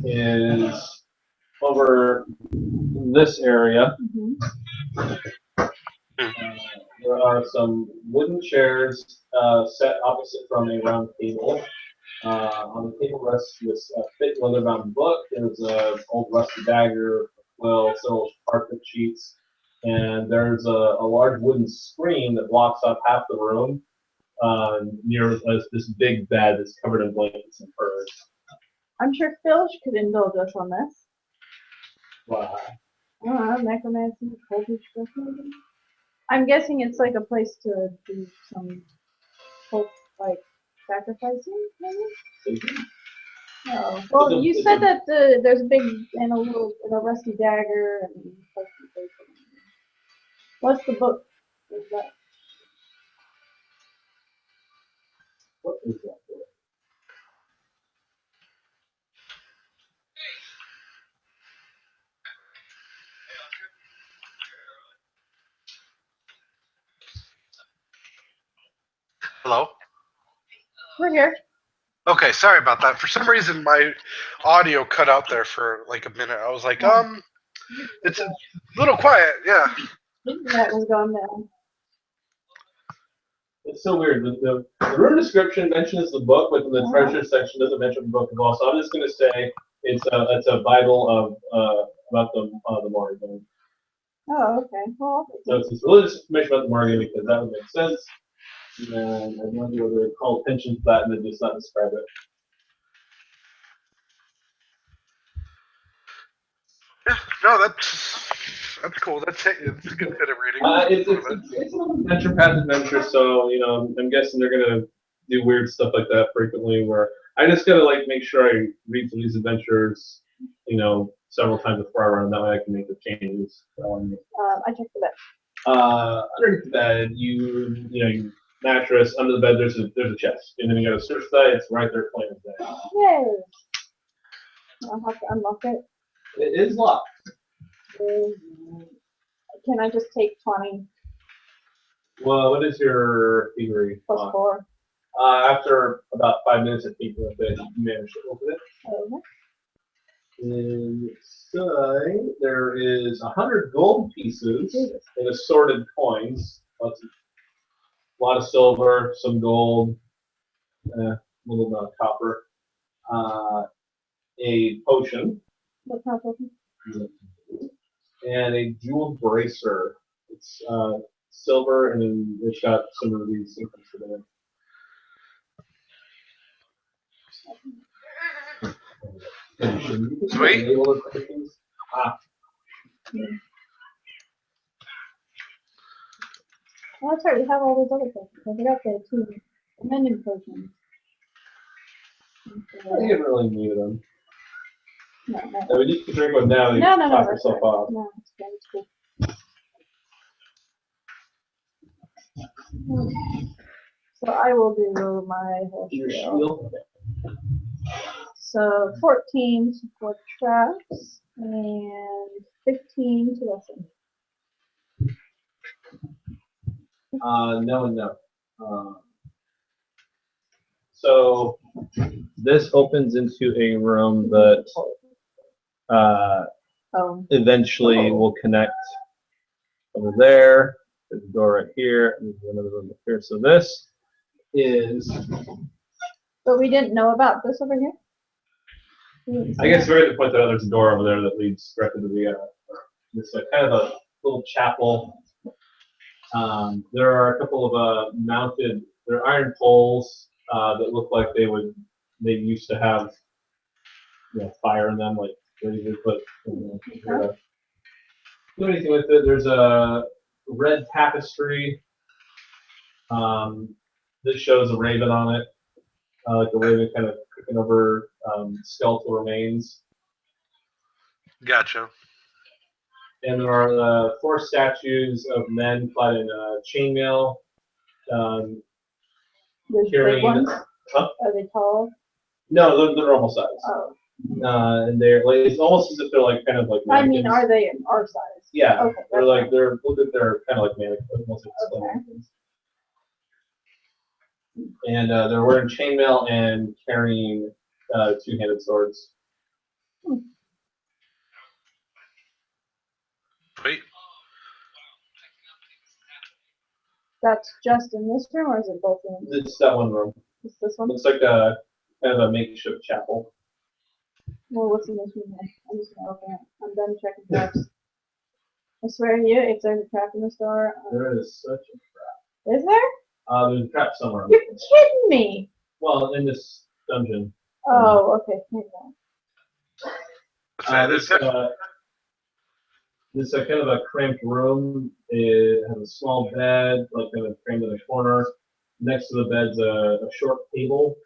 is over this area. There are some wooden chairs set opposite from a round table. On the table rests this thick leather-bound book. There's an old rusty dagger, quill, several parchment sheets, and there's a large wooden screen that blocks off half the room near this big bed that's covered in blankets and furs. I'm sure Phil could indulge us on this. Wow. I don't know, necromancy, cultish stuff maybe? I'm guessing it's like a place to do some cult, like sacrificing, maybe? Oh, well, you said that there's a big and a rusty dagger and like, what's the book? What's that? What is that? Hello? We're here. Okay, sorry about that. For some reason, my audio cut out there for like a minute. I was like, it's a little quiet. Yeah. That was going down. It's so weird. The room description mentions the book, but the treasure section doesn't mention the book at all. So I'm just going to say it's a Bible of about the Morrigan. Oh, okay. Well, So it's religious information about the Morrigan because that would make sense. And I wonder whether to call attention to that and then just not describe it. Yeah, no, that's cool. It's a good bit of reading. It's an adventure path adventure, so I'm guessing they're gonna do weird stuff like that frequently. Where I just gotta make sure I read through these adventures, several times before I run. That way I can make the changes. I checked the bed. Underneath the bed, you mattress under the bed. There's a chest, and then you got a search die. It's right there, playing the bed. Yay! I'll have to unlock it. It is locked. Can I just take 20? Well, what is your theory? Plus 4. After about 5 minutes of thinking of it, you manage to open it. Okay. Inside, there is 100 gold pieces and assorted coins. A lot of silver, some gold, a little bit of copper. A potion. What kind of potion? And a jeweled bracer. It's silver, and then it's got some of these things in it. Sweet. Oh, that's right. We have all those other potions. I forgot the 2 mending potions. I didn't really need them. No. I mean, you can drink one now and you No. top yourself Right. off. No, it's good. Cool. So I will do my whole spiel. So 14 for traps and 15 to lesson. No and no. So this opens into a room that eventually will connect over there. There's a door right here, and there's another room up here. So this is. But we didn't know about this over here? I guess we're at the point that there's a door over there that leads directly to the this kind of a little chapel. There are a couple of mounted. There are iron poles that look like they used to have fire in them, like where you put do anything with it. There's a red tapestry that shows a raven on it, like a raven kind of cooking over skeletal remains. Gotcha. And there are 4 statues of men clad in chainmail. Big ones? Huh? Are they tall? No, they're normal size. Oh. And they're it's almost as if they're kind of like mannequins. I mean, are they our size? Yeah. Okay. They're they're kind of like mannequins, almost like mannequins. And they're wearing chainmail and carrying two-handed swords. Wait. That's just in this room, or is it both rooms? It's that one room. It's this one? Looks like a kind of a makeshift chapel. Well, what's in this room then? I'm just gonna open it. I'm done checking traps. I swear to you, if there's a trap in this door, There is such a is there? there's a trap somewhere. You're kidding me! Well, in this dungeon. Oh, okay. Hang on. This kind of a cramped room. It has a small bed, like kind of crammed in the corner. Next to the bed's a short table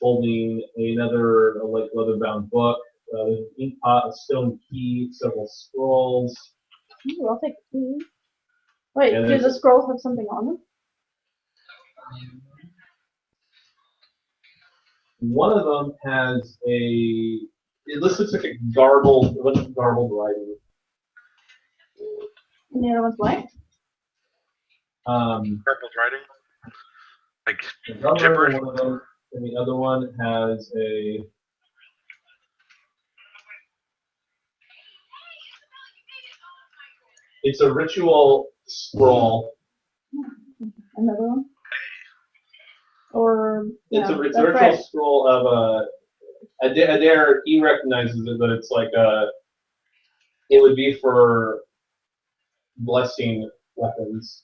holding another like leather-bound book. There's an ink pot, a stone key, several scrolls. Ooh, I'll take the key. Wait, And do the there's- scrolls have something on them? One of them has a. It looks like a garbled, a bunch of garbled writing. And the other one's blank? Purple writing. Like Another gibberish. one of them, and the other one has a. It's a ritual scroll. Another one? Or, It's yeah, a that's ritual right. scroll of a dare. He recognizes it, but it's like it would be for blessing weapons.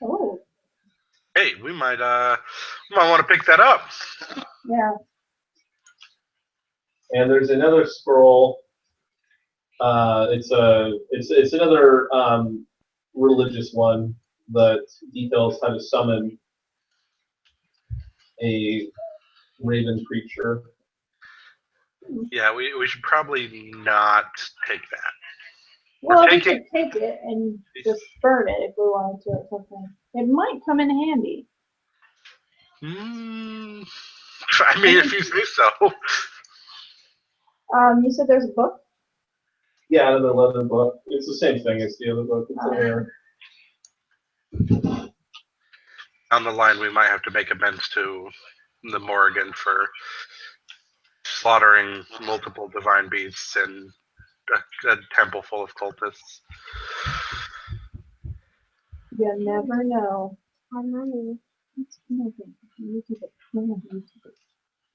Oh, Hey, we might want to pick that up. yeah. And there's another scroll. It's another religious one that details how to summon a raven creature. Yeah, we should probably not take that. Well, we taking- could take it and just burn it if we wanted to or something. It might come in handy. I mean, if you say so. You said there's a book? Yeah, another leather book. It's the same thing as the other book. It's in there. On the line, we might have to make amends to the Morrigan for slaughtering multiple divine beasts and a temple full of cultists. You never know. I'm running. It's nothing. You keep it. No, no, you keep it.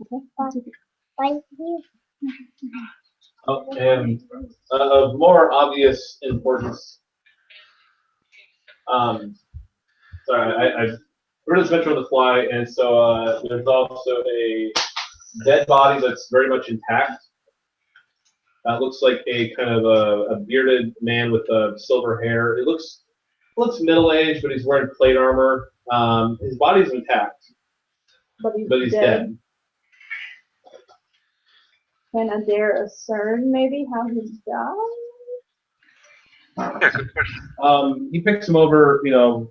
Okay? You keep it. Thank you. Oh, and of more obvious importance. Sorry, I heard this venture on the fly, and so there's also a dead body that's very much intact. Looks like a kind of a bearded man with silver hair. It looks middle aged, but he's wearing plate armor. His body's intact, But but he's dead. Can I dare discern maybe how he died? Yeah, good question. He picks him over. You know,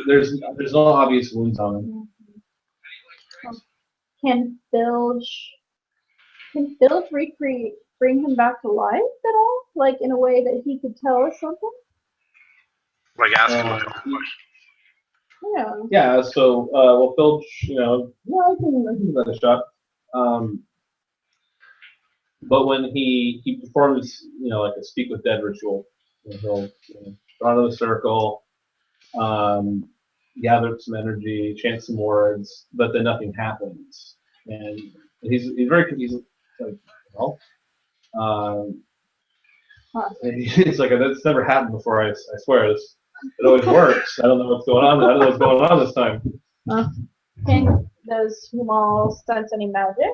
there's no obvious wounds on him. Can Bilge bring him back to life at all? Like in a way that he could tell us something? Like ask him a couple questions. Yeah. Yeah. So, well, Filch, you know, yeah, I can give that a shot. But when he performs, you know, like a speak with dead ritual, he'll draw to the circle, gather some energy, chant some words, but then nothing happens. And he's very confused. Like, well, and he's like, that's never happened before. I swear, it always works. I don't know what's going on. I don't know what's going on this time. Does Humal sense any magic?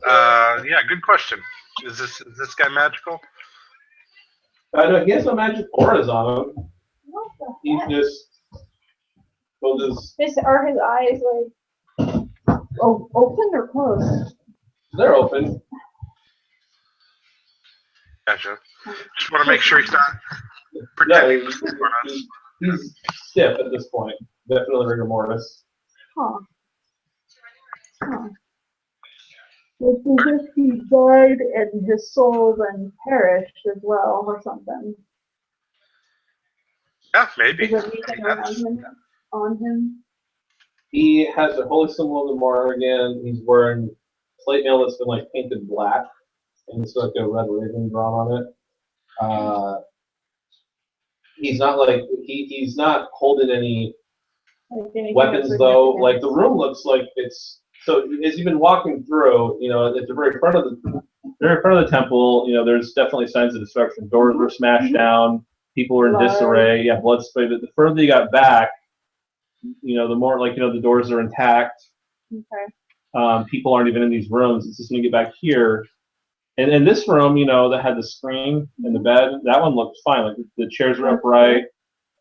Yeah, good question. Is this guy magical? No, he has no magic auras on him. What the He's heck? just, well, just Are his eyes like open or closed? they're open. Gotcha. Just want to make sure he's not No, pretending he's, to sleep on us. he's stiff at this point. Definitely rigor mortis. Huh. It's as if he died and his soul then perished as well, or something. Yeah, maybe. Is there anything around him? On him? He has the holy symbol of the Morrigan. He's wearing plate mail that's been like painted black, and it's like a red raven drawn on it. He's not like he's not holding any Like anything weapons of though. significance. Like the room looks like it's so. As you've been walking through, you know, at the very front of the temple, you know, there's definitely signs of destruction. Doors were smashed down. People were in Blood. disarray. Yeah, blood sprayed. But the further you got back, you know, the more like, you know, the doors are intact. Okay. People aren't even in these rooms. It's just when you get back here. And in this room, you know, that had the screen and the bed, that one looked fine. Like the chairs were upright.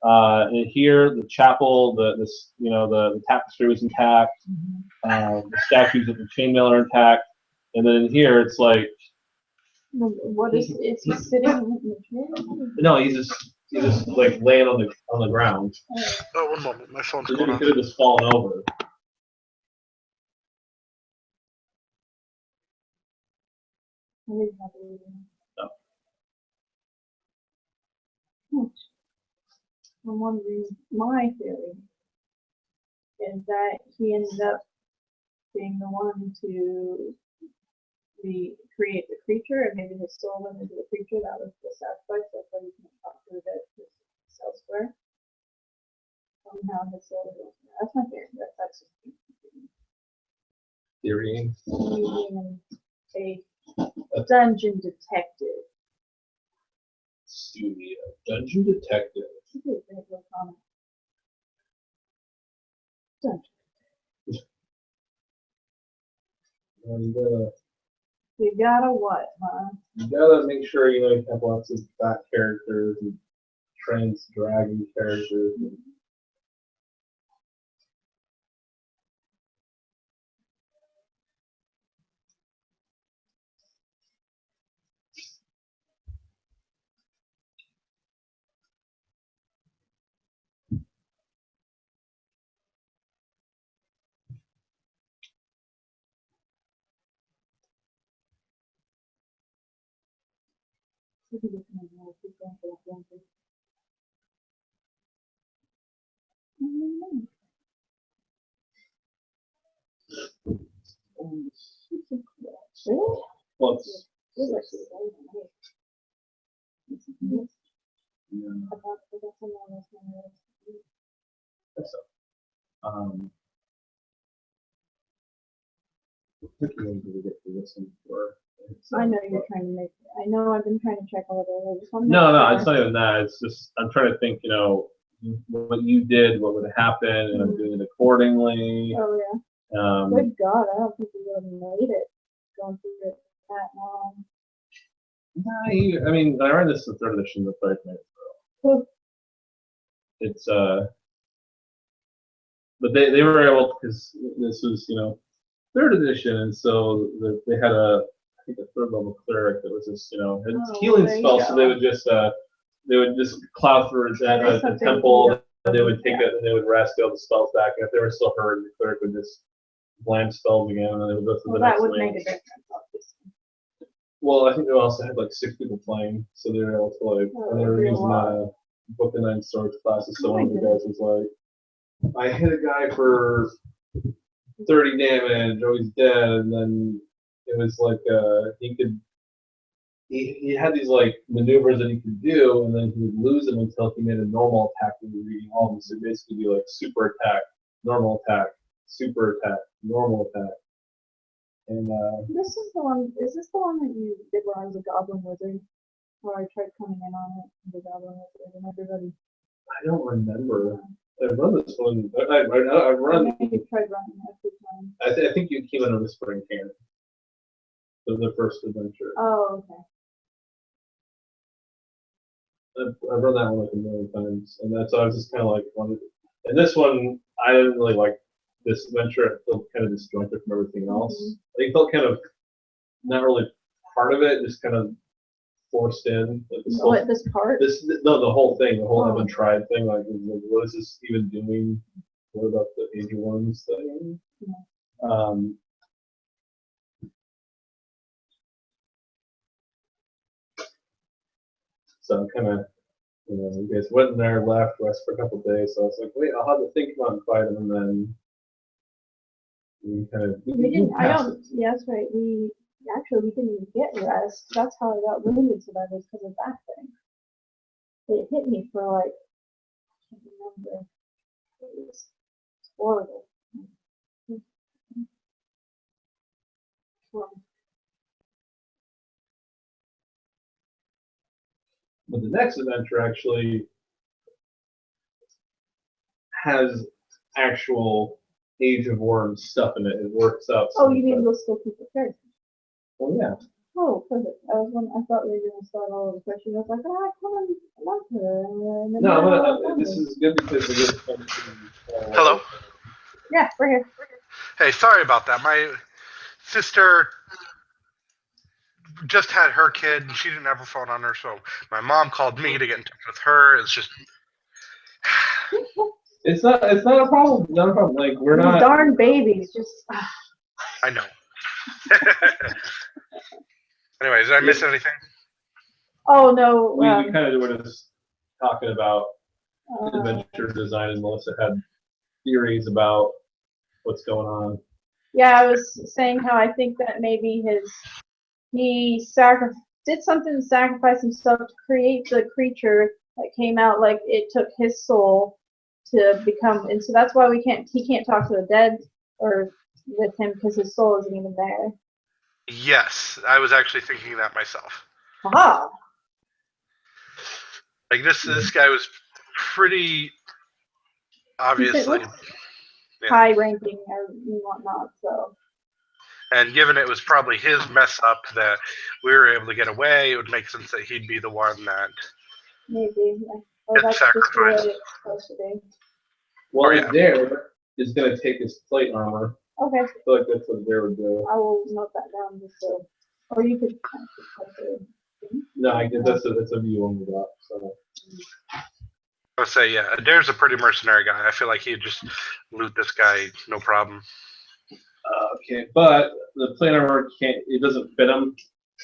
And here, the chapel, the tapestry was intact. The statues of the chainmail are intact. And then in here, it's like, What is he sitting in the chair? no, he's just like laying on the ground. Oh, one moment. My phone's So going he off. could have just fallen over. No. I'm wondering, my theory is that he ended up being the one to create the creature, and maybe his soul went into the creature. That was the sacrifice. That's why he can't talk through that elsewhere. Somehow his soul was. That's my theory. That's just Theory. me being a dungeon detective. Studio. Dungeon detective. Should be a great little comic. Dungeon. And You gotta what, huh? you gotta make sure you know you have lots of fat characters and trans dragon characters. And You can just make more people for that dungeon. Really? well, it's, This is actually very nice. yeah, I got someone else on that's what game did we get to this one for? I know you're trying to make. I know I've been trying to check all of it. I just want to No, make it's sure. not even that. It's just I'm trying to think. You know, what you did, what would happen, and I'm doing it accordingly. Oh yeah. Good God, I don't think we would have made it going through it that long. Nah, I mean, I ran this in third edition the 5 minutes. It's but they were able because this was, you know, third edition, and so they had I think a third level cleric that was just, you know, had healing there you spells, so go. they would just plow through There's the something temple, you and they would take yeah. it and they would rest all the spells back, and if they were still hurt, the cleric would just blam spells again, and then they would go through Well, the that next would lane. make a difference, obviously. Well, I think they also had like 6 people playing, so they were able to like, and they were that'd be a using lot. Book of Nine Swords classes, so Oh one my of the guys was like, I hit a guy for 30 damage, oh he's dead, and then it was like he had these like maneuvers that he could do, and then he would lose them until he made a normal attack and he was reading all of them. So it'd basically be like super attack, normal attack, super attack, normal attack. And This is the one. Is this the one that you did when I was a goblin wizard? Where I tried coming in on it, the goblin wizard, and everybody. I don't remember. I've run this one. I've run. I think you tried running it a few times. I think you came in on the Spring Camp. The first adventure. Oh, okay. I've run that one like a million times, and that's why I was just kind of like wanted. And this one, I didn't really like this adventure. It felt kind of disjointed from everything else. It felt kind of not really part of it, just kind of forced in. Like This part? No, the whole thing, the whole Oh. haven't tried thing. Like, what is this even doing? What about the Age of Worms thing? So kind of, you know, you guys went in there, left, rest for a couple of days. So I was like, wait, I'll have the thing come out and fight him, and then You kind of, We didn't. I pass don't. it. Yeah, that's right. We didn't even get rest. That's how I got wounded so bad was because of that thing. It hit me for like I can't remember. It was horrible. But the next adventure actually has actual Age of Worms stuff in it. It works out. Oh, you mean we'll still keep the character? Oh yeah. Oh, perfect. I thought we were gonna start all over the question. I was like, oh, I kind of love her. And then No, now but this is good because it is something. Hello? Yeah, we're here. Hey, sorry about that. My sister just had her kid, and she didn't have her phone on her, so my mom called me to get in touch with her. It's just... It's not a problem. Not a problem. Like we're These not. darn babies just. I know. Anyways, did I miss anything? Oh no. We kind of were just talking about uh, adventure design, and Melissa had theories about what's going on. yeah, I was saying how I think that maybe he did something to sacrifice himself to create the creature that came out. Like it took his soul to become, and so that's why he can't talk to the dead or with him because his soul isn't even there. Yes, I was actually thinking that myself. Aha! Like this guy was pretty obviously, High ranking or whatnot. So. and given it was probably his mess up that we were able to get away, it would make sense that he'd be the one that Maybe. Yeah. Or gets that's just the way sacrificed. it's supposed to be. Well, Oh, yeah. Dare is going to take his plate armor. Okay. I feel like that's what Dare would do. I will note that down just so. Or you could. No, I guess that's a view on that. So. I would say, yeah, Adair's a pretty mercenary guy. I feel like he'd just loot this guy, no problem. Okay, but the plate armor can't. It doesn't fit him.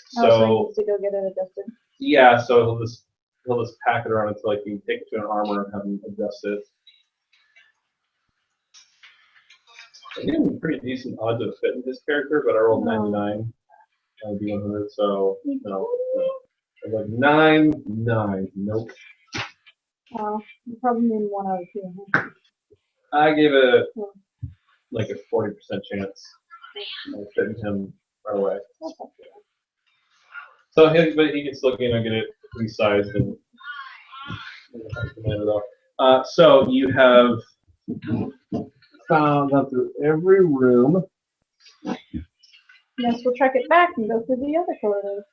So he So needs to go get it adjusted. yeah, so he'll just pack it around until he can take it to an armor and have him adjust it. I'm getting pretty decent odds of fit in his character, but I rolled 99. I'd be 100, so no. I'm like 9. Nope. You probably need 1 out of 2. Huh? I gave it like a 40% chance of fitting him right away. So but he can still get it resized and so you have gone through every room. Yes, we'll track it back and go through the other corridors.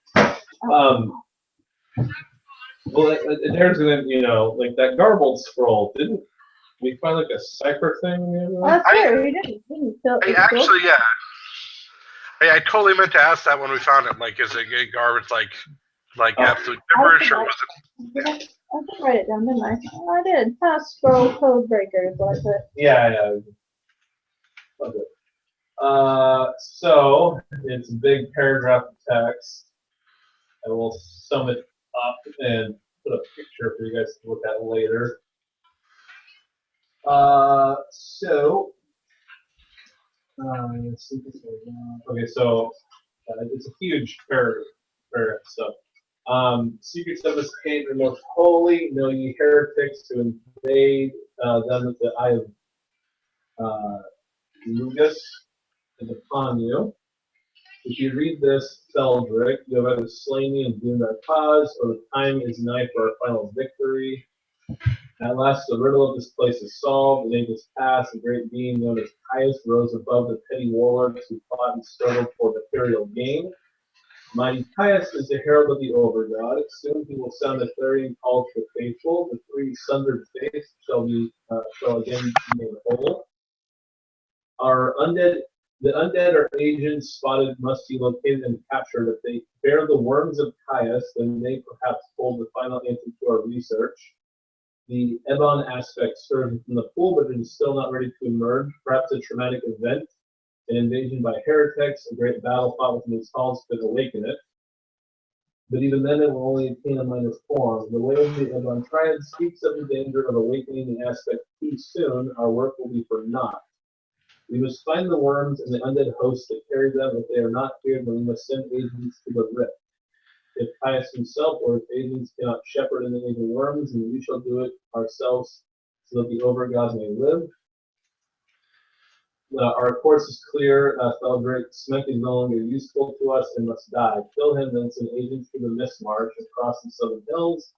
Well, there's like that garbled scroll. Didn't we find like a cipher thing? That's true. He didn't fill it. Actually, yeah. I totally meant to ask that when we found it. Like, is it garbage, like absolute gibberish, or was it? I did write it down, didn't I? Oh, I did. Scroll code breaker is what I put. Yeah. Okay. So it's a big paragraph of text. I will sum it up and put a picture for you guys to look at later. Okay, so it's a huge paragraph. So, secrets of this cave are most holy. Know ye heretics to invade them with the eye of Lugus is upon you. If you read this, Feldric, you have either slain me and doomed our cause, or the time is nigh for our final victory. At last, the riddle of this place is solved. In ages past, a great being known as Caius rose above the petty warlords who fought and struggled for material gain. Mighty Caius is the herald of the Overgod. Soon he will sound the clarion call to the faithful. The 3 sundered faiths shall again be made whole. The undead or agents spotted must be located and captured. If they bear the worms of Caius, then they perhaps hold the final answer to our research. The Ebon aspect serves in the pool, but it is still not ready to emerge. Perhaps a traumatic event, an invasion by heretics, a great battle fought within its halls could awaken it. But even then, it will only attain a minor form. The way of the Ebon Triad speaks of the danger of awakening the aspect too soon. Our work will be for naught. We must find the worms and the undead hosts that carry them. If they are not here, then we must send agents to the rift. If Caius himself or his agents cannot shepherd any of the worms, then we shall do it ourselves so that the overgods may live. Our course is clear. Feldrick Smith is no longer useful to us and must die. Kill him, then send agents to the Mist Marsh across the southern hills.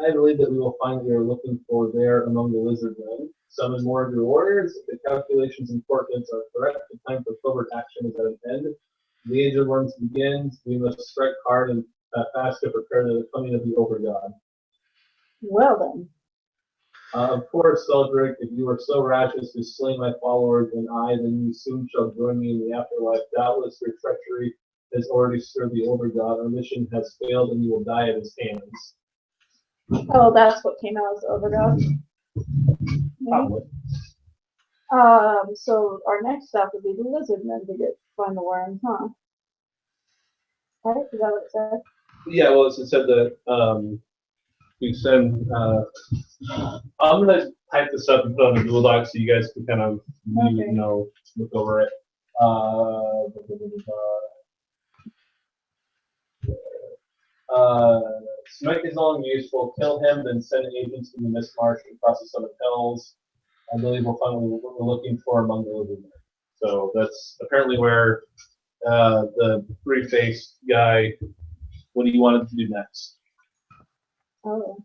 I believe that we will find what we are looking for there among the lizard men. Summon more of your warriors. If the calculations and portents are correct, the time for covert action is at an end. The age of worms begins. We must strike hard and fast to prepare for the coming of the Overgod. Well then. Of course, Seldrick, if you are so rash as to slay my followers and I, then you soon shall join me in the afterlife. Doubtless your treachery has already stirred the Overgod. Our mission has failed and you will die at his hands. Oh, that's what came out as the Overgod. Probably. So our next step would be the lizard men to find the worms, huh? Right? Is that what it said? Yeah, well, it said that we send. I'm gonna type this up and put it on the Google Doc so you guys can kind of look over it. Smite is no longer useful. Kill him, then send agents to the Mist Marsh across the southern hills. I believe we'll find what we're looking for among the living men. So that's apparently where the three-faced guy. What do you want him to do next? Oh.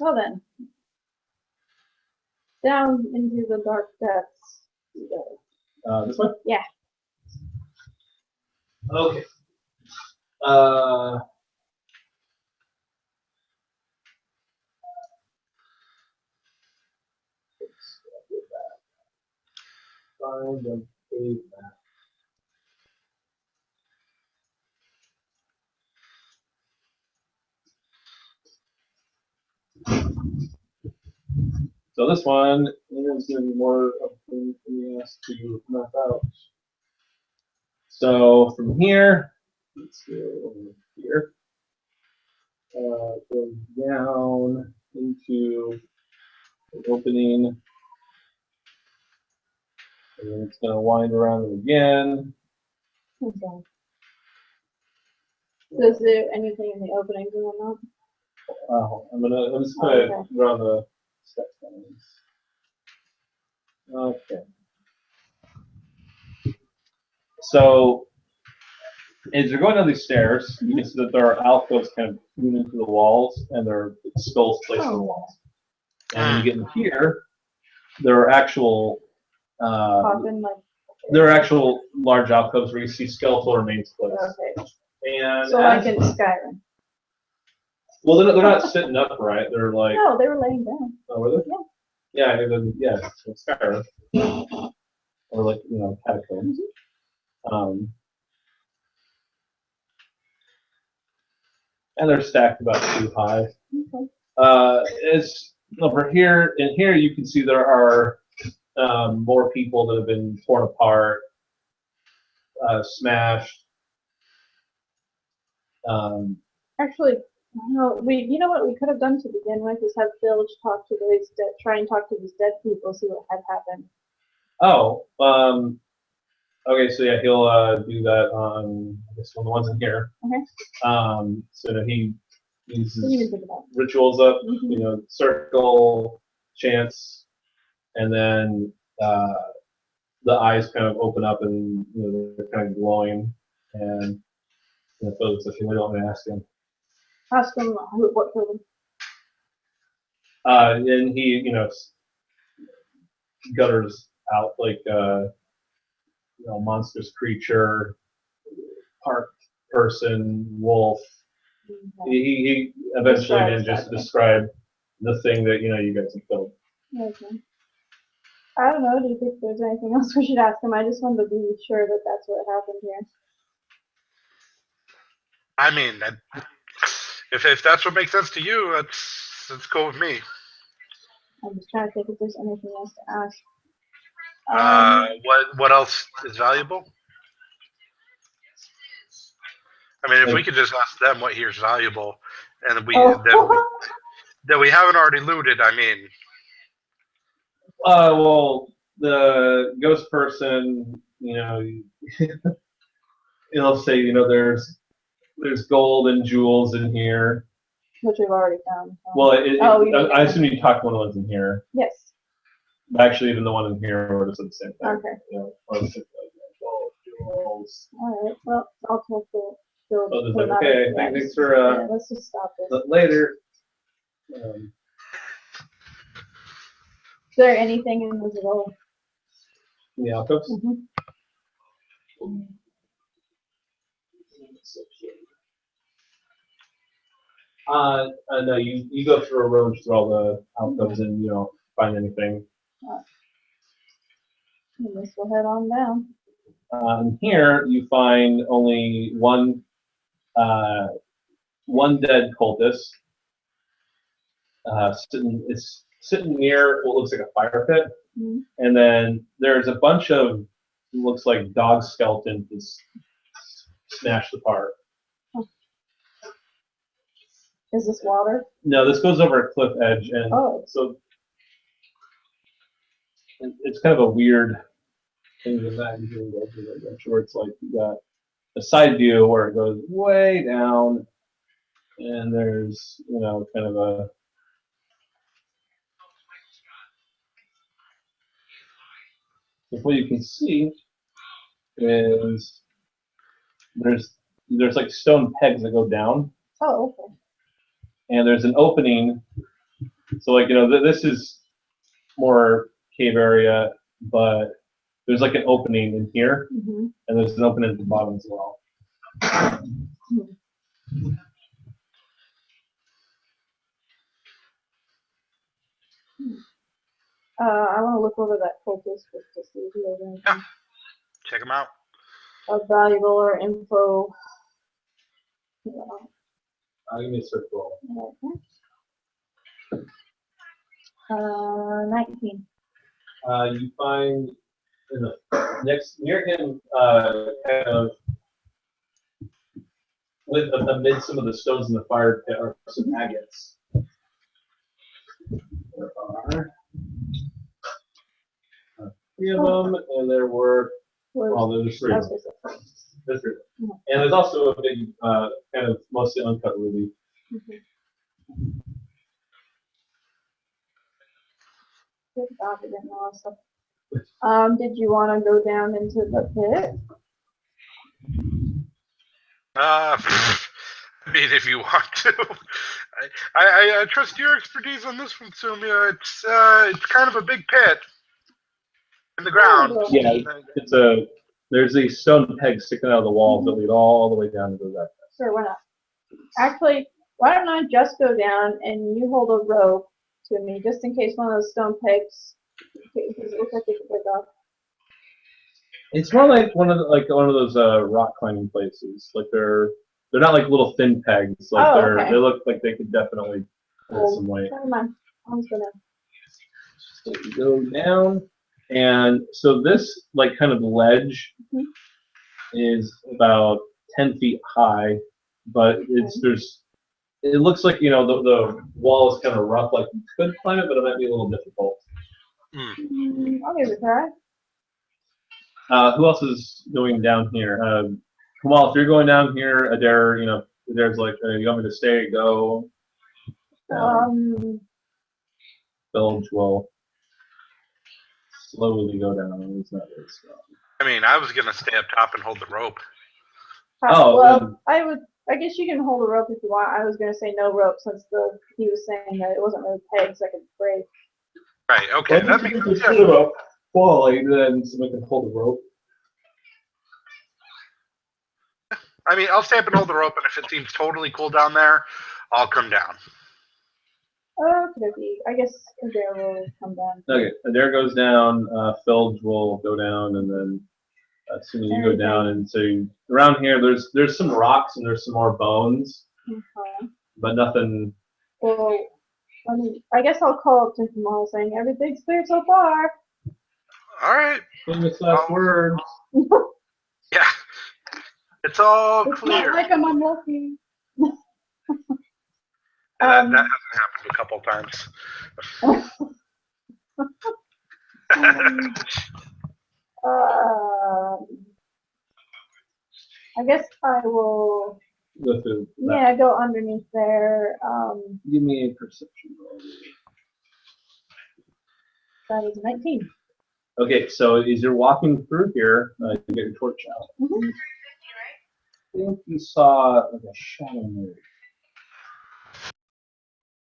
Well then. Down into the dark depths. This one? Yeah. Okay. Find the cave map. So this one is going to be more of a thing for me to map out. So from here, let's go over here. Go down into the opening. And then it's going to wind around it again. Okay. So is there anything in the opening going on? I'm just going to run the steps down. Okay. So as you're going down these stairs, you can see that there are alcoves kind of hewn into the walls, and there are skulls placed on the walls. And when you get in here, there are actual large alcoves where you see skeletal remains placed. Okay. And so like in Skyrim. Well, they're not sitting upright. They're like. No, they were laying down. Oh, were they? Yeah. Yeah, it's Skyrim. Or like catacombs. And they're stacked about 2 high. Okay. It's over here. In here, you can see there are more people that have been torn apart, smashed. Actually, no. You know what we could have done to begin with is have Phil talk to these try and talk to these dead people, see what had happened. Oh, okay. So yeah, he'll do that on I guess one of the ones in here. Okay. So that he uses rituals up, circle, chants, and then the eyes kind of open up and they're kind of glowing, and folks, if you really want me to ask him. Ask him what for them. And he, gutters out like monstrous creature, part person, wolf. Okay. He eventually manages to describe the thing that you guys have killed. Okay. I don't know. Do you think there's anything else we should ask him? I just wanted to be sure that that's what happened here. I mean, if that's what makes sense to you, that's cool with me. I'm just trying to think if there's anything else to ask. What else is valuable? I mean, if we could just ask them what here's valuable, and that we haven't already looted. I mean, Well, the ghost person, it'll say, there's gold and jewels in here. Which we've already found. Well, I did. assume you talked to one of the ones in here. Yes. Actually, even the one in here would have said the same thing. Okay. Gold, jewels. All right. Well, I'll talk to Bill. Oh, it's like, okay, thanks for yeah, let's just stop this. later. Is there anything invisible? The alcoves? No, you go through a room through all the alcoves and you don't find anything. I guess we'll head on down. Here you find only one dead cultist sitting near what looks like a fire pit, and then there's a bunch of looks like dog skeletons just smashed apart. Is this water? No, this goes over a cliff edge, and so it's kind of a weird thing to imagine. I'm sure it's like you got a side view where it goes way down, and there's kind of a what you can see is there's like stone pegs that go down. Oh, okay. And there's an opening. So like this is more cave area, but there's like an opening in here, and there's an opening at the bottom as well. I want to look over that cultist just to see if he has anything. Yeah. Check him out. Valuable or info. Yeah. Give me a search roll. Okay. 19. You find in the next near him, kind of amid some of the stones in the fire pit are some agates. There are 3 of them, and there were. Oh, there's 3 of them. There's 3 of them. And there's also a big, kind of mostly uncut ruby. Good God, I didn't know all stuff. Did you want to go down into the pit? I mean, if you want to. I trust your expertise on this one, Sumia. It's kind of a big pit in the ground. Yeah, there's these stone pegs sticking out of the walls that lead all the way down to that. Sure, why not? Actually, why don't I just go down and you hold a rope to me just in case one of those stone pegs, because it looks like they could break off. It's more like one of those rock climbing places. Like they're not like little thin pegs. Like okay. They look like they could definitely hold some weight. Never mind. I'm just gonna. So you go down, and so this like kind of ledge is about 10 feet high, but it looks like the wall is kind of rough. Like you could climb it, but it might be a little difficult. I'll give it a try. Who else is going down here? Kamal, if you're going down here, Adair, Adair's like, you want me to stay? Go. Bilge will slowly go down. He's not very strong. I mean, I was gonna stay up top and hold the rope. Well, I guess you can hold a rope if you want. I was gonna say no rope since he was saying that it wasn't really pegs that could break. Right. Okay. That makes sense. About falling, then someone can hold the rope. I mean, I'll stay up and hold the rope, and if it seems totally cool down there, I'll come down. Okay. I guess Adair will come down. Okay, Adair goes down. Filge will go down, and then as soon as you go down, and so around here, there's some rocks and there's some more bones, but nothing. Well, I guess I'll call up to Kamal saying everything's clear so far. All right. Famous last words. Yeah. It's all clear. Not like I'm unlucky. That hasn't happened a couple times. I guess I will. Go through that. Yeah, go underneath there. Give me a perception roll. That is 19. Okay, so as you're walking through here, you get your torch out. Mhm. I think you saw like a shadow move.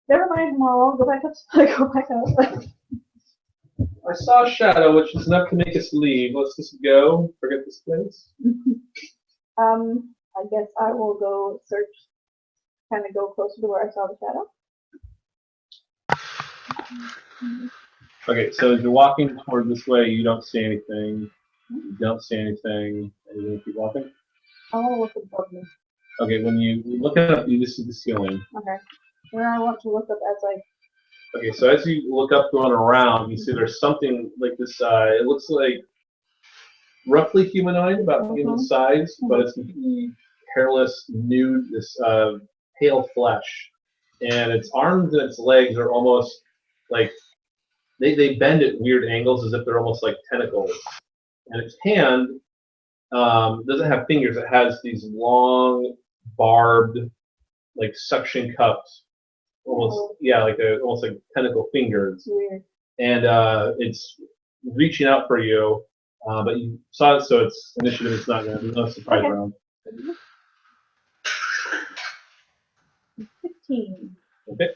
Never mind, I'll go back up. Go back up. I saw a shadow, which is enough to make us leave. Let's just go. Forget this place. I guess I will go search. Kind of go closer to where I saw the shadow. Okay, so as you're walking toward this way, you don't see anything. You don't see anything. And you're gonna keep walking. I want to look above me. Okay, when you look up, you just see the ceiling. Okay. Then I want to look up as I. Okay, so as you look up, going around, you see there's something like this. It looks like roughly humanoid, about human size, but it's completely hairless, nude, this pale flesh, and its arms and its legs are almost like they bend at weird angles, as if they're almost like tentacles. And its hand doesn't have fingers; it has these long, barbed, like suction cups, almost almost like tentacle fingers. Weird. And it's reaching out for you, but you saw it, so it's initiative. It's not going to be no surprise Okay. round. 15. Okay.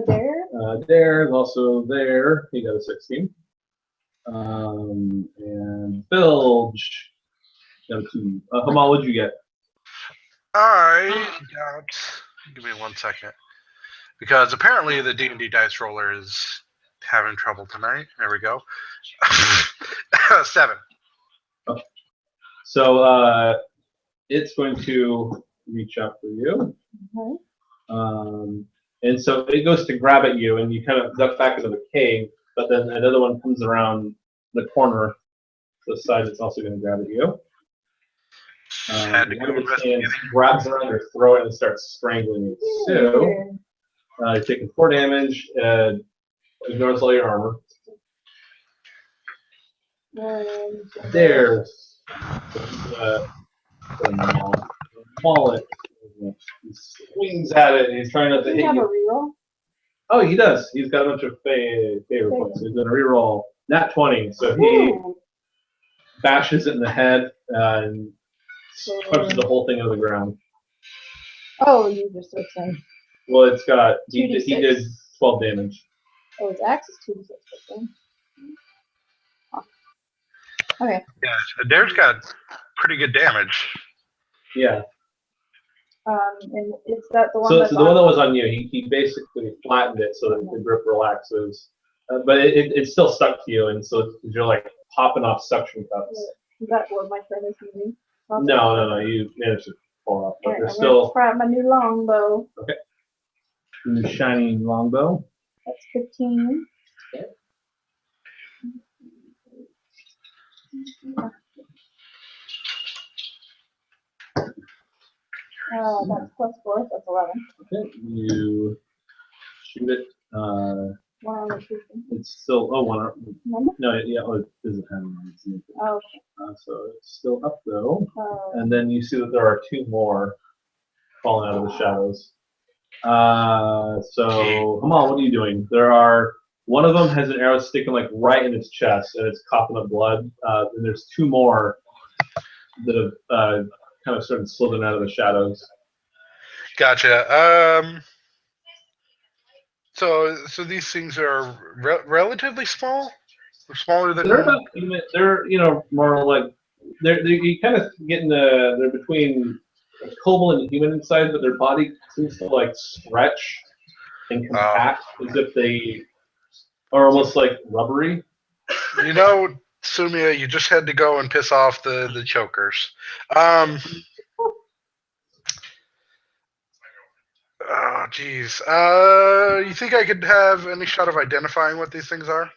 There. There, and also there. He got a 16. And Bilge got a 2. Hamal, what'd you get? I got. Give me 1 second, because apparently the D&D dice roller is having trouble tonight. There we go. 7. Okay. So it's going to reach out for you. Okay. And so it goes to grab at you, and you kind of duck back into the cave, but then another one comes around the corner to the side that's also going to grab at you. Had to One go of its hands investigating. grabs around your throat and starts strangling you. So you're taking 4 damage, ignores all your armor. There's maul it. He swings at it, and he's trying not to Does he hit have a you. reroll? Oh, he does. He's got a bunch of favor points. So he's going to reroll. Nat 20. So he Ooh. bashes it in the head and punches the whole thing into the ground. Oh, you just said so. Well, it's got he 2d6. did 12 damage. Oh, his axe is 2d6. Okay. Okay. Yeah, Adair's got pretty good damage. Yeah. And is that the one So that's the one that was on you, he basically flattened it so that the grip relaxes, but it's still stuck to you, and so you're like popping off suction cups. Is that what my friend is using? No, you managed to pull off, but Alright, they're I'm still gonna try my new longbow. new shiny longbow. That's 15. That's +4, that's 11. Okay, you shoot it. One on the shooting. It's still one. Remember? No, yeah, it doesn't have one. Oh, So it's still up though. okay. And then you see that there are 2 more falling out of the shadows. So come on, what are you doing? One of them has an arrow sticking like right in its chest, and it's coughing up blood. And there's 2 more that have kind of started slithering out of the shadows. Gotcha. So these things are relatively small, or smaller than. They're about they're more like you kind of get in they're between kobold and human inside, but their body seems to like stretch and compact as if they are almost like rubbery. You know, Sumia, you just had to go and piss off the chokers. Oh, geez. You think I could have any shot of identifying what these things are?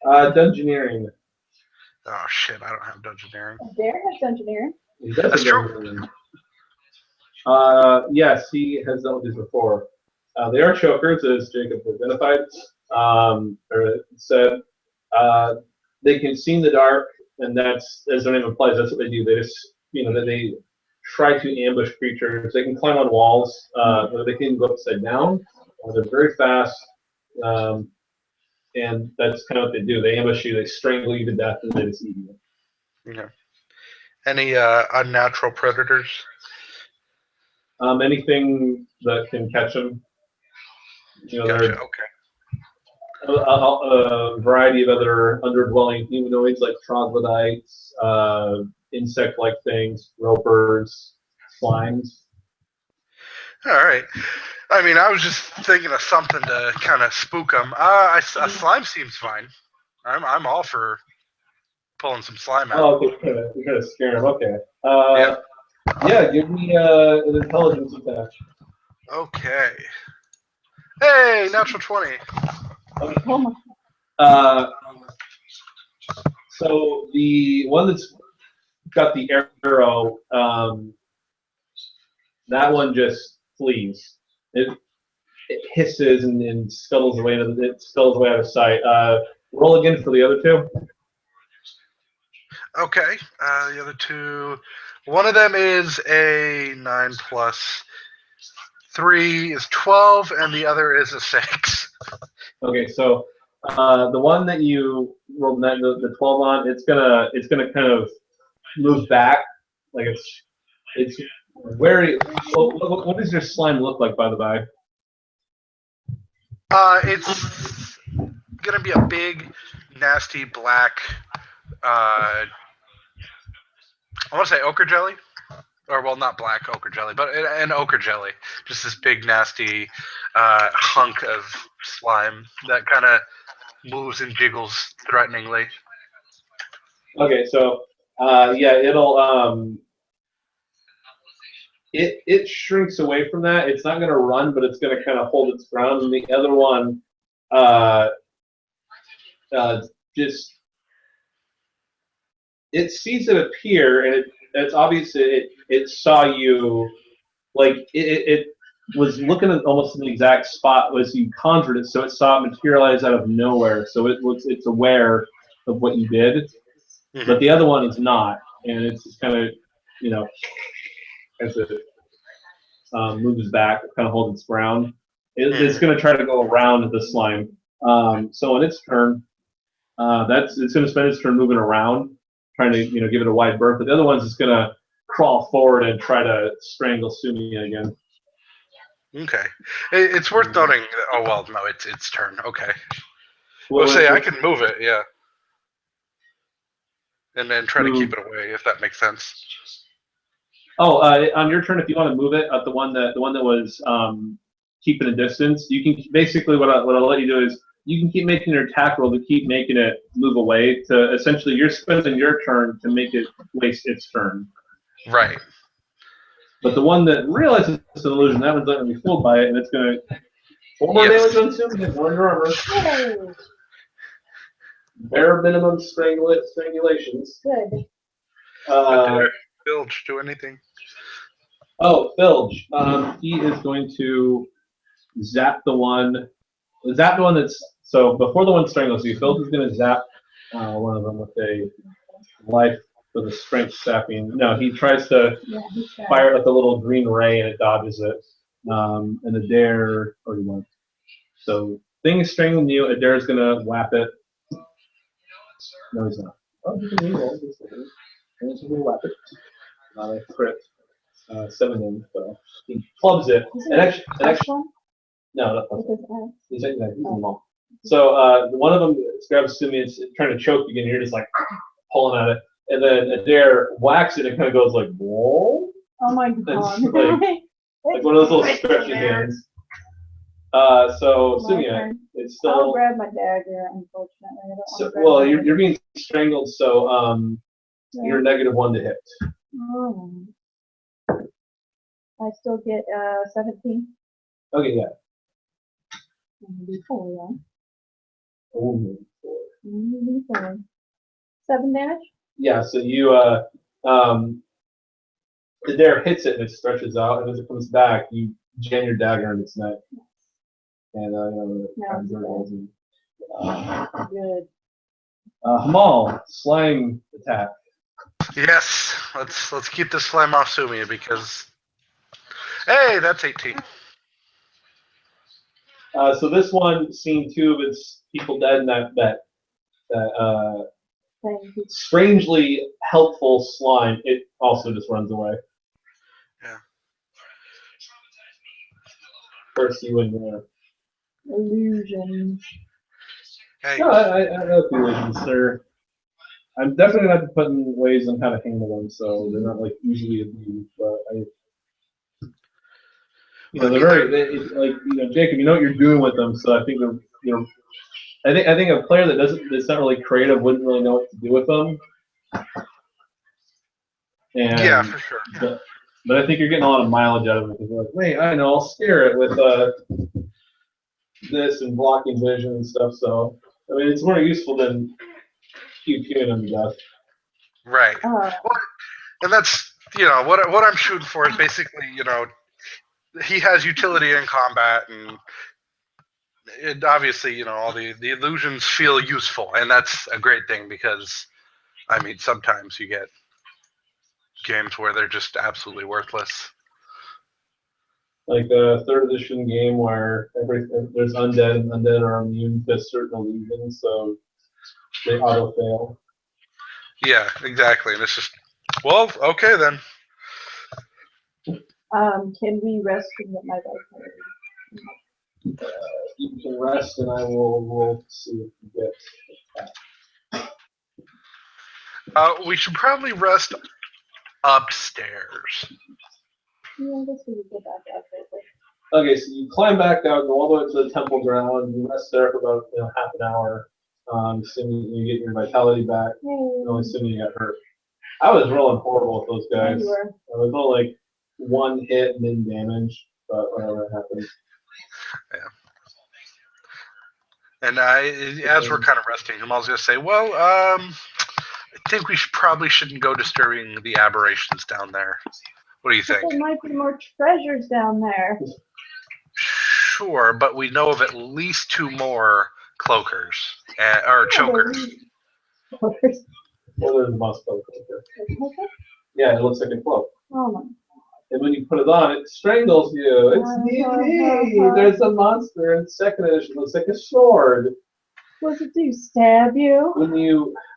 Dungeoneering. Oh, shit, I don't have dungeoneering. Dare has dungeoneering. He does That's have true. Yes, he has dealt with these before. They are chokers, as Jacob identified. or it said, they can see in the dark, and that's, as their name implies, that's what they do. They just, they try to ambush creatures. They can climb on walls, they can go upside down. They're very fast, and that's kind of what they do. They ambush you, they strangle you to death, and they just eat you. Yeah. Any unnatural predators? Anything that can catch them. Gotcha. There Okay. are a variety of other underdwelling humanoids like troglodytes, insect-like things, ropers, slimes. All right. I mean, I was just thinking of something to kind of spook them. A slime seems fine. I'm all for pulling some slime out. Oh, okay, you're gonna scare them. Okay. Yeah. Yeah, give me an intelligence attack. Okay. Hey, natural 20. Okay. Oh my. Uh, so the one that's got the arrow, that one just flees. It hisses and scuttles away. It scuttles away out of sight. Roll again for the other two. Okay. The other two. One of them is a 9 plus 3 is 12, and the other is a 6. Okay, so the one that you rolled the 12 on, it's gonna kind of move back, like it's very. What does your slime look like, by the way? It's gonna be a big, nasty black. I want to say ochre jelly, or well, not black ochre jelly, but an ochre jelly. Just this big, nasty hunk of slime that kind of moves and jiggles threateningly. Okay, so yeah, it shrinks away from that. It's not gonna run, but it's gonna kind of hold its ground. And the other one, uh, just it sees it appear, and it's obvious it saw you, like it was looking at almost in the exact spot as you conjured it, so it saw it materialize out of nowhere. So it's aware of what you did, but the other one is not, and it's just kind of, as it moves back, it kind of holds its ground. It's going to try to go around the slime. So on its turn, it's going to spend its turn moving around, trying to give it a wide berth. But the other one's just going to crawl forward and try to strangle Sumi again. Okay, it's worth noting. Oh well, no, it's its turn. Okay. Well, say I can move it, yeah, and then try to keep it away if that makes sense. Oh, on your turn, if you want to move it, the one that was keeping a distance, you can basically what I'll let you do is you can keep making your attack roll to keep making it move away. To essentially, you're spending your turn to make it waste its turn. Right. But the one that realizes it's an illusion, that one's not going to be fooled by it, and it's going to 4 more damage on Sumi and 1 your armor. Oh, Bare minimum strangulations. good. Did Bilge do anything? Oh, Bilge. He is going to zap the one that's, so before the one strangles you, Bilge is going to zap one of them with a life with a strength sapping. No, he tries to fire it with a little green ray and it dodges it. And Adair already went. So thing is strangling you, Adair is going to whap it. No, he's not. Oh, he can reroll. He's going to whap it. Not a crit. 7 in, so he clubs it. And actually, no, not he's in them all. So one of them grabs Sumi, it's trying to choke you, and you're just like pulling at it. And then Adair whacks it and it kind of goes like, whoa. Oh my god. Like one of those little stretchy hands. So Sumi, it's still. I'll grab my dagger, unfortunately. So, well, you're being strangled, so you're -1 to hit. Oh. I still get 17. Okay, yeah. D4, yeah. Only 4. D4. 7 damage? Yeah, so you the dare hits it and it stretches out, and as it comes back, you jam your dagger in its neck. And Good. Hamal, slime attack. Yes, let's keep this slime off Sumi because hey, that's 18. So this one, seen 2 of its people dead in that Thank you. strangely helpful slime. It also just runs away. Yeah. First, you and there. Illusions. Hey, No, I have illusions. I'm definitely gonna have to put in ways on how to handle them, so they're not like easily abused. But they're very like Jacob. You know what you're doing with them, so I think they're I think a player that's not really creative wouldn't really know what to do with them. And yeah, for sure. but I think you're getting a lot of mileage out of it because you're like, wait, I know, I'll scare it with this and blocking vision and stuff. So I mean, it's more useful than QQing them to death. Right. Well, and that's what I'm shooting for is basically he has utility in combat and. It obviously, all the illusions feel useful, and that's a great thing because, I mean, sometimes you get games where they're just absolutely worthless. Like a 3rd edition game where there's undead, and undead are immune to certain illusions, so they auto fail. Yeah, exactly. And it's just, well, okay then. Can we rest and get my dice? You can rest, and I will see if you get. We should probably rest upstairs. Yeah, I guess we could go back up there. Okay, so you climb back out, go all the way to the temple ground, you rest there for about half an hour. Assuming you get your vitality back. Only assuming you got hurt. I was rolling horrible with those guys. You were. I was all like 1 hit and then damage, but whatever happened. Yeah. And as we're kind of resting, Jamal's going to say, well, I think we probably shouldn't go disturbing the aberrations down there. What do you think? There might be more treasures down there. Sure, but we know of at least 2 more cloakers or chokers. Well, there's a mouse cloak right there. Yeah, it looks like a cloak. Oh my. And when you put it on, it strangles you. It's D&D. There's a monster in 2nd edition. It looks like a sword. What does it do? Stab you?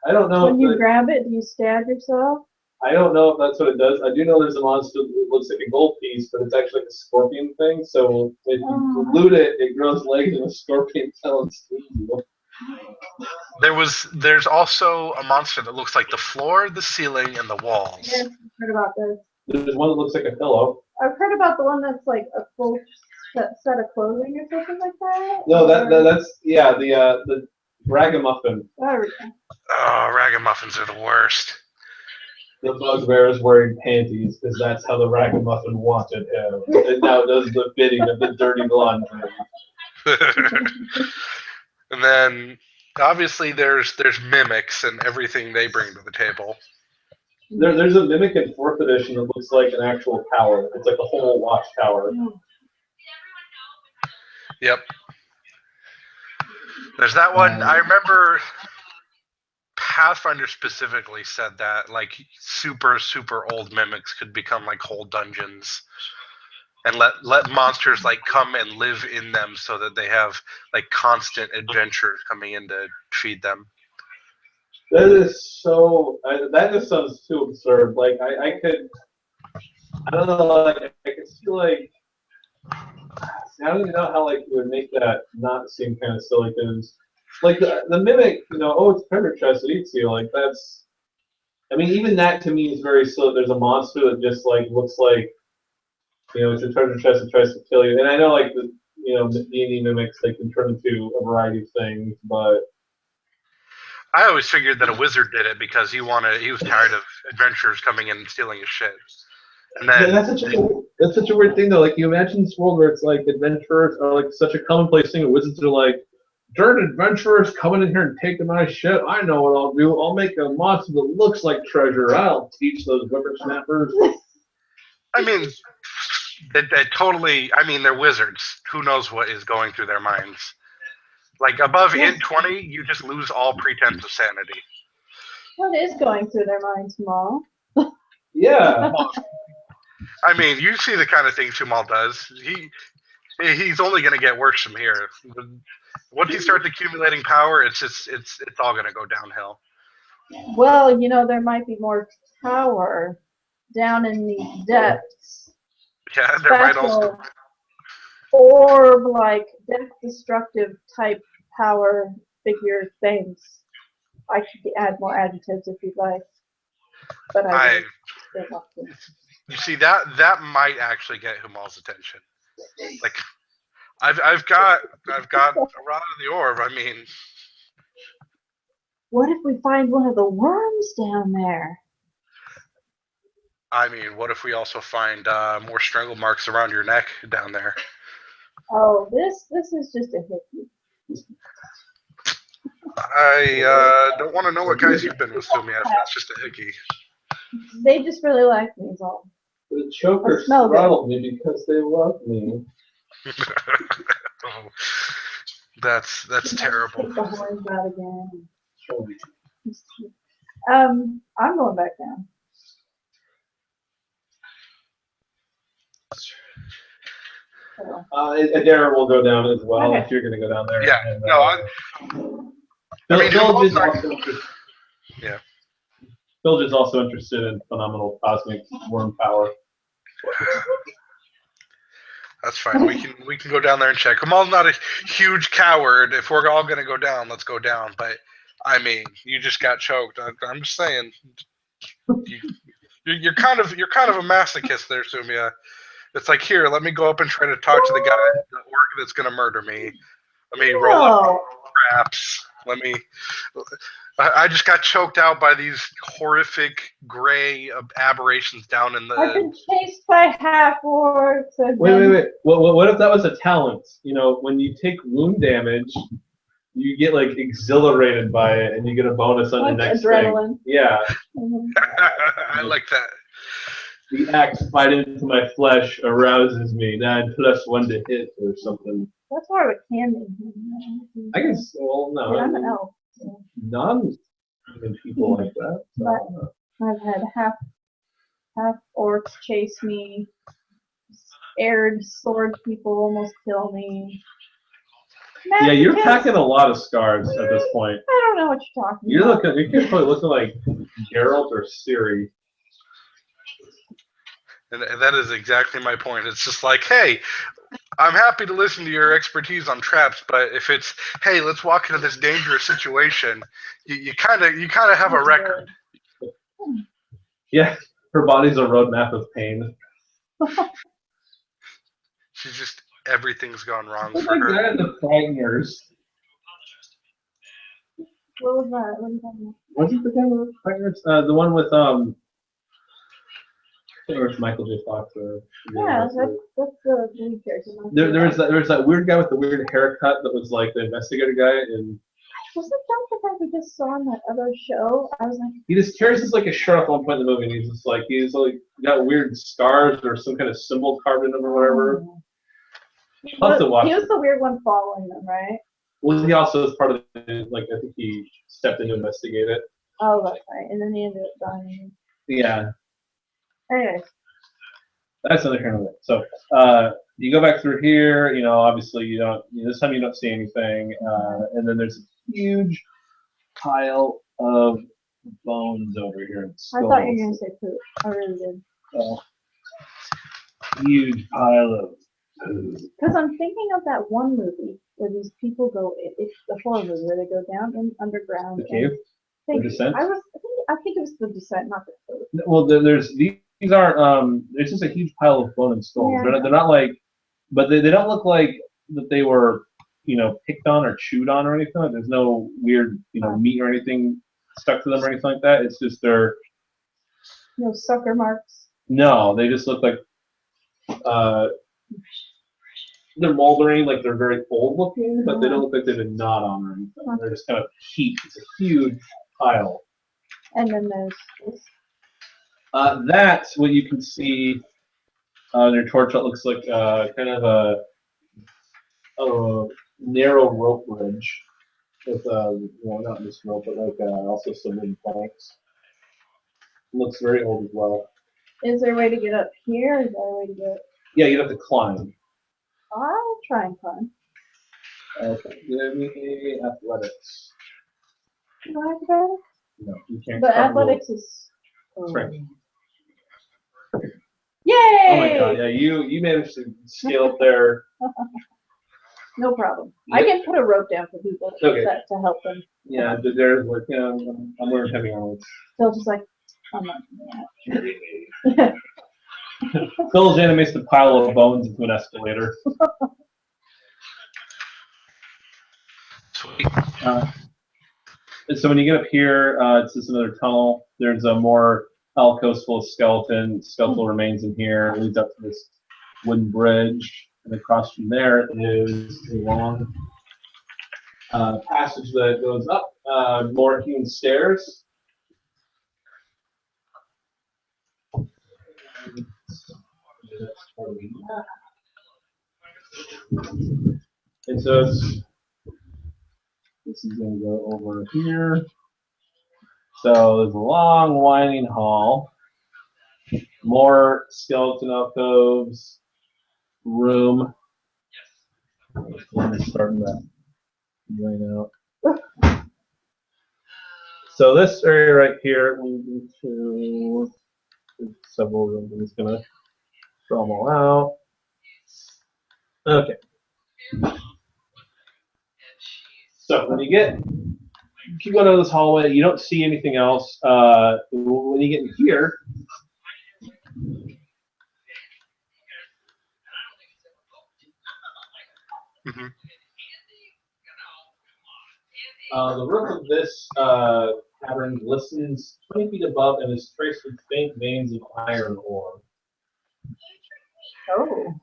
I don't know. When you grab it, do you stab yourself? I don't know if that's what it does. I do know there's a monster that looks like a gold piece, but it's actually like a scorpion thing. So if you loot it, it grows legs and a scorpion tail and stings you. There's also a monster that looks like the floor, the ceiling, and the walls. Yes, I've heard about this. There's one that looks like a pillow. I've heard about the one that's like a full set of clothing or something like that. No, that's the ragamuffin. There we go. Oh, ragamuffins are the worst. The bugbear is wearing panties because that's how the ragamuffin wanted him. And now does the bidding of the dirty blonde. And then obviously there's mimics and everything they bring to the table. There's a mimic in 4th edition that looks like an actual tower. It's like a whole watchtower. Yep. There's that one. I remember Pathfinder specifically said that like super old mimics could become like whole dungeons and let monsters like come and live in them so that they have like constant adventures coming in to feed them. That is so. That just sounds too absurd. Like I don't know. Like I could see like. I don't even know how like you would make that not seem kind of silly because like the mimic, it's treasure chest that eats you. Like that's. I mean, even that to me is very silly. There's a monster that just like looks like, it's a treasure chest that tries to kill you. And I know like the D&D mimics they can turn into a variety of things, but. I always figured that a wizard did it because he was tired of adventurers coming in and stealing his shit. And then that's such a weird thing though. Like you imagine this world where it's like adventurers are like such a commonplace thing, and wizards are like, darn adventurers coming in here and taking my shit. I know what I'll do. I'll make a monster that looks like treasure. I'll teach those whippersnappers. I mean, they totally. I mean, they're wizards. Who knows what is going through their minds? Like above Yeah. int 20, you just lose all pretense of sanity. What is going through their minds, Maul? Yeah. I mean, you see the kind of things Humal does. He's only going to get worse from here. Once he starts accumulating power, it's all going to go downhill. Well, there might be more power down in the depths. Yeah, there might also. Special orb like death destructive type power figure things. I could add more adjectives if you'd like, but I don't want to. You see that might actually get Humal's attention. Like I've got a rod of the orb. I mean, What if we find one of the worms down there? what if we also find more strangle marks around your neck down there? Oh, this is just a hickey. I don't want to know what guys you've been with, Sumi. That's just a hickey. They just really like me, is all. The chokers throttled me because they love me. Oh, that's terrible. Take the horns out again. I'm going back down. Darren will go down as well Okay. if you're going to go down there. Yeah. And, no, Bilge is also interested. Yeah. Bilge is also interested in phenomenal cosmic worm power. That's fine. We can go down there and check. Kamal's not a huge coward. If we're all gonna go down, let's go down. But you just got choked. I'm just saying. You're kind of a masochist there, Sumia. It's like, here, let me go up and try to talk to the guy, the orc that's gonna murder me. Let me roll up traps. I just got choked out by these horrific gray aberrations down in the. I've been chased by half orcs. Wait. What if that was a talent? When you take wound damage, you get like exhilarated by it, and you get a bonus on like your next adrenaline. thing. Yeah. I like that. The axe bite into my flesh arouses me. 9+1 to hit or something. That's more of a candy. I guess. Well, no. Yeah, I'm an elf. So. Non-human people like that. So. But I've had half orcs chase me. Aired sword people almost kill me. Yeah, you're packing a lot of scars at this point. I don't know what you're talking about. You're probably looking like Geralt or Ciri. And that is exactly my point. It's just like, hey, I'm happy to listen to your expertise on traps, but if it's, hey, let's walk into this dangerous situation, you kind of have a record. Yeah, her body's a roadmap of pain. She's just, everything's gone wrong What's for her. that in the Frighteners? What was that? What are you talking about? Wasn't the guy with the Frighteners? The one with I think it was Michael J. Fox. Yeah, that's the lead character. There was that weird guy with the weird haircut that was like the investigator guy, and wasn't that the guy we just saw in that other show? I was like, he just carries this like a shirt at one point in the movie, and he's got weird scars or some kind of symbol carved in him or whatever. He was the weird one following them, right? Well, he also is part of the, I think he stepped in to investigate it. Oh, that's right. And then he ended up dying. Yeah. Anyways. That's another kind of it. So you go back through here. Obviously this time you don't see anything, and then there's a huge pile of bones over here. And I thought you were gonna say poop. I really did. Huge pile of poop. Because I'm thinking of that one movie where these people go. It's the horror movie where they go down in underground. The cave. The Descent. I think it was the Descent, not the cave. Well, there's these aren't. There's just a huge pile of bone and skulls. Yeah. They're not like, but they don't look like that they were, picked on or chewed on or anything. There's no weird, meat or anything stuck to them or anything like that. It's just they're. No sucker marks. No, they just look like. They're moldering, like they're very old looking, but they don't look like they've been gnawed on or anything. They're just kind of heaped. It's a huge pile. And then there's this. That's what you can see on your torch. It looks like kind of a narrow rope bridge with not just rope, but like also some wooden planks. It looks very old as well. Is there a way to get up here? Is there a way to get? Yeah, you'd have to climb. I'll try and climb. Okay, give me athletics. No, acrobatics? No, you can't. But climb athletics is. Strength. Yay! Oh my god, yeah, you managed to scale up there. No problem. I can put a rope down for people Okay. to help them. Yeah, there's like, I'm wearing heavy armor. They'll just like, I'm not doing that. Phil's animates the pile of bones into an escalator. Sweet. And so when you get up here, it's just another tunnel. There's a more alcoves full of skeletal remains in here. It leads up to this wooden bridge. And across from there is a long passage that goes up, more hewn stairs. And so this is going to go over here. So there's a long winding hall, more skeleton alcoves, room. I'm starting that right out. So this area right here, leads to several rooms. I'm just going to draw them all out. Okay. So when you go down this hallway, you don't see anything else. When you get in here, Mm-hmm. The roof of this cavern glistens 20 feet above and is traced with faint veins of iron ore. Oh.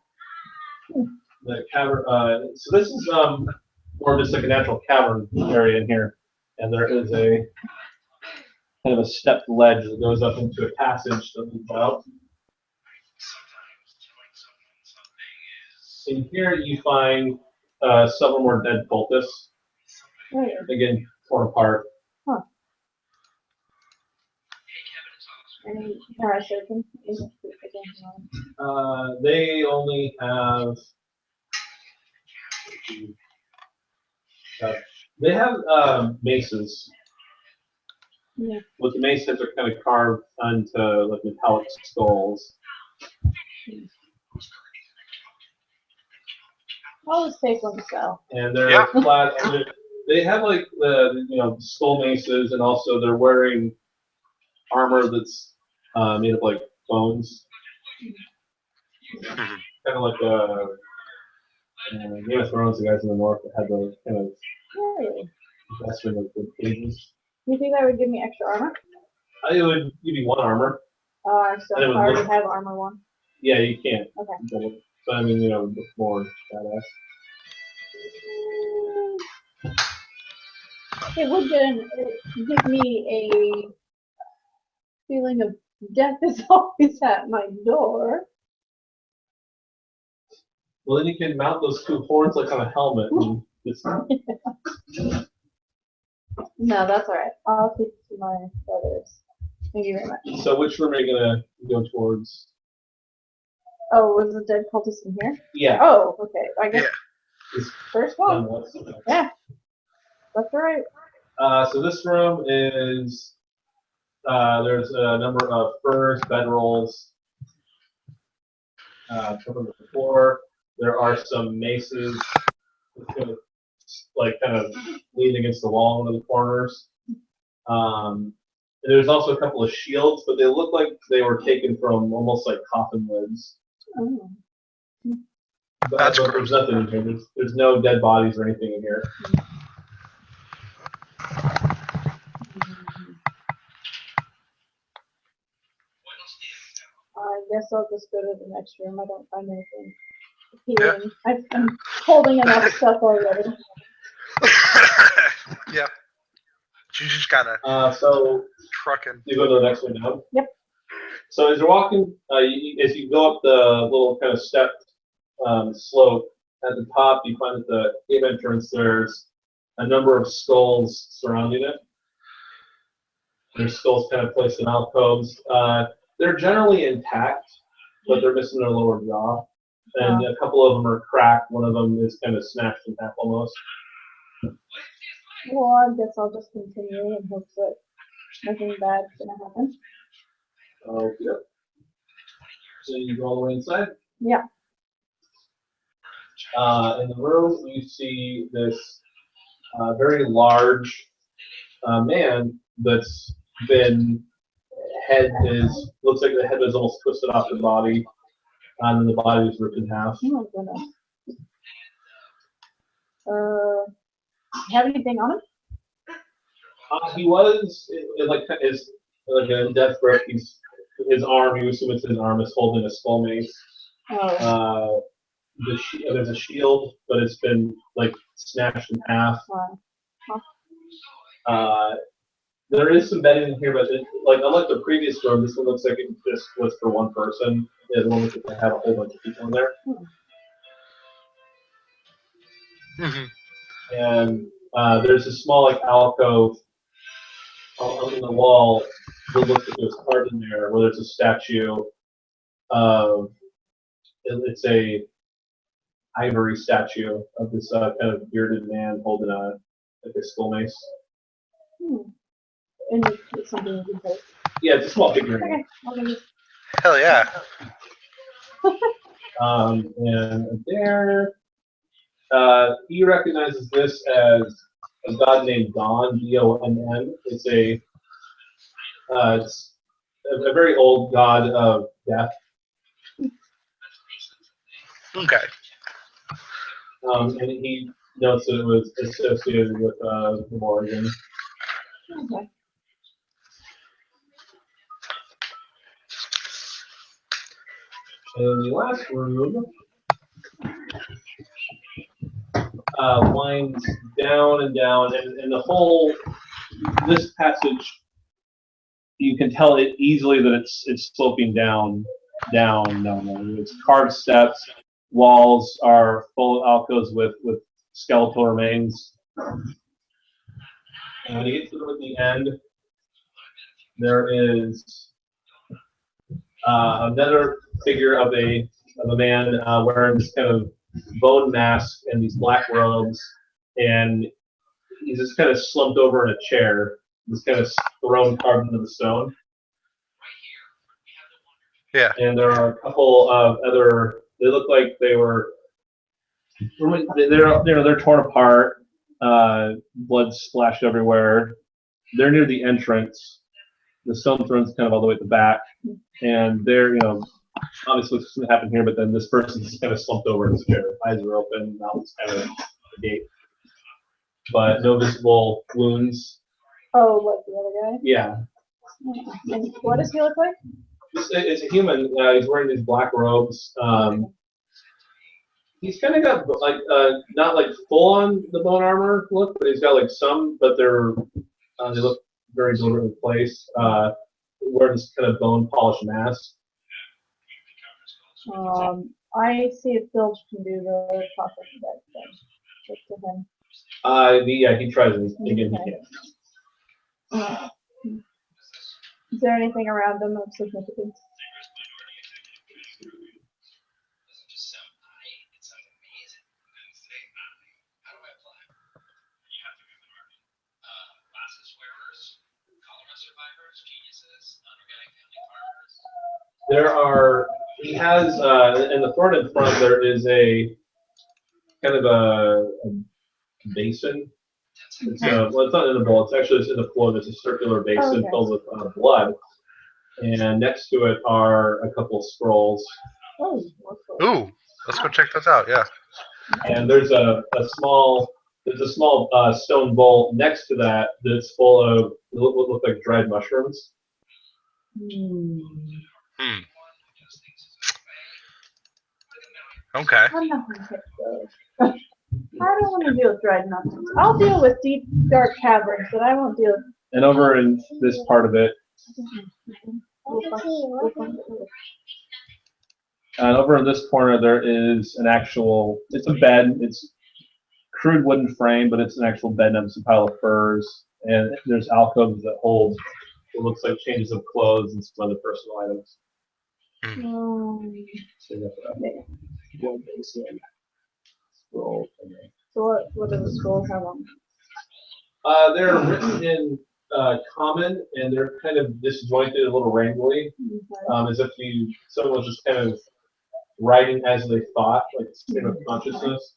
The cavern. So this is more just like a natural cavern area in here, and there is a kind of a stepped ledge that goes up into a passage that leads out. In here, you find several more dead cultists. Again, torn apart. Huh. Any parasurgeon? They only have. They have maces. Yeah. But the maces are kind of carved onto like metallic skulls. I'll just take one to sell. And they're flat. They have like the skull maces, and also they're wearing armor that's made of like bones. Kind of like Game of Thrones, the guys in the north that had the kind of investment of the cages. You think that would give me extra armor? It would give you one armor. So I already have armor one. Yeah, you can. Okay. So I mean, look more badass. It would give me a feeling of death is always at my door. Well, then you can mount those two horns like on a helmet. And just... No, that's all right. I'll keep it to my feathers. Thank you very much. So which room are you gonna go towards? Oh, was the dead cultist in here? Yeah. Oh, okay. I guess first one. Yeah. That's all right. So this room is there's a number of furs, bedrolls covering the floor. There are some maces, kind of leaning against the wall in one of the corners. There's also a couple of shields, but they look like they were taken from almost like coffin lids. Oh. But there's nothing in here. There's no dead bodies or anything in here. I guess I'll just go to the next room. I don't find anything appealing. I'm holding enough stuff already. Yeah. You just gotta so trucking. you go to the next one down? Yep. So as you're walking, as you go up the little kind of stepped slope, at the top, you find at the cave entrance there's a number of skulls surrounding it. There's skulls kind of placed in alcoves. They're generally intact, but they're missing their lower jaw. And a couple of them are cracked. One of them is kind of smashed in half almost. Well, I guess I'll just continue and hope that nothing bad's gonna happen. Oh, yep. So you go all the way inside? Yeah. In the room, you see this very large man that's been, looks like the head was almost twisted off the body, and then the body was ripped in half. Oh my goodness. Have anything on him? He was like a death grip. His arm. You assume it's his arm is holding a skull mace. Oh. There's a shield, but it's been like smashed in half. There is some bedding in here, but like unlike the previous room, this one looks like it just was for one person. The one looks like they had a whole bunch of people in there. And there's a small like alcove on the wall that looks like there's carved in there, where there's a statue of it's a ivory statue of this kind of bearded man holding a skull mace. And it's something you can take. Yeah, it's a small figurine. Okay, I'll use. Hell yeah. And there, he recognizes this as a god named Don, D-O-N-N. It's a very old god of death. Okay. And he notes that it was associated with the Morrigan. Okay. And the last room winds down and down, and the whole this passage, you can tell it easily that it's sloping down. It's carved steps. Walls are full of alcoves with skeletal remains. And when you get to the end, there is another figure of a man wearing this kind of bone mask and these black robes, and he's just kind of slumped over in a chair, just kind of thrown carved into the stone. Yeah. And there are a couple of other. They look like they were. They're torn apart. Blood splashed everywhere. They're near the entrance. The stone throne's kind of all the way at the back, and they're obviously what's going to happen here. But then this person's kind of slumped over in his chair. Eyes are open, mouth is kind of agape, but no visible wounds. Oh, like the other guy? Yeah. And what does he look like? It's a human. He's wearing these black robes. He's kind of got like not like full on the bone armor look, but he's got like some, but they look very deliberately placed. Wearing this kind of bone polished mask. I see if Phil can do the chocolate bed thing. Just to him. Yeah, he tries and again he can't. Is there anything around them of significance? There are. He has in the front and front. There is a kind of a basin. It's well, it's not in the bowl. It's actually just in the floor. There's a circular basin filled with blood, and next to it are a couple scrolls. Oh, ooh, let's go check those out. Yeah. And there's a small stone bowl next to that that's full of what look like dried mushrooms. Okay. I'm not going to take those. I don't want to deal with dried mushrooms. I'll deal with deep, dark caverns, but I won't deal with. And over in this part of it, And over in this corner, there is an actual. It's a bed. It's crude wooden frame, but it's an actual bed. And it's a pile of furs, and there's alcoves that hold. It looks like changes of clothes and some other personal items. So you got that. One base and scroll. So what do the scrolls have on? They're written in common, and they're kind of disjointed, a little wrangly, as if someone was just kind of writing as they thought, like stream of consciousness.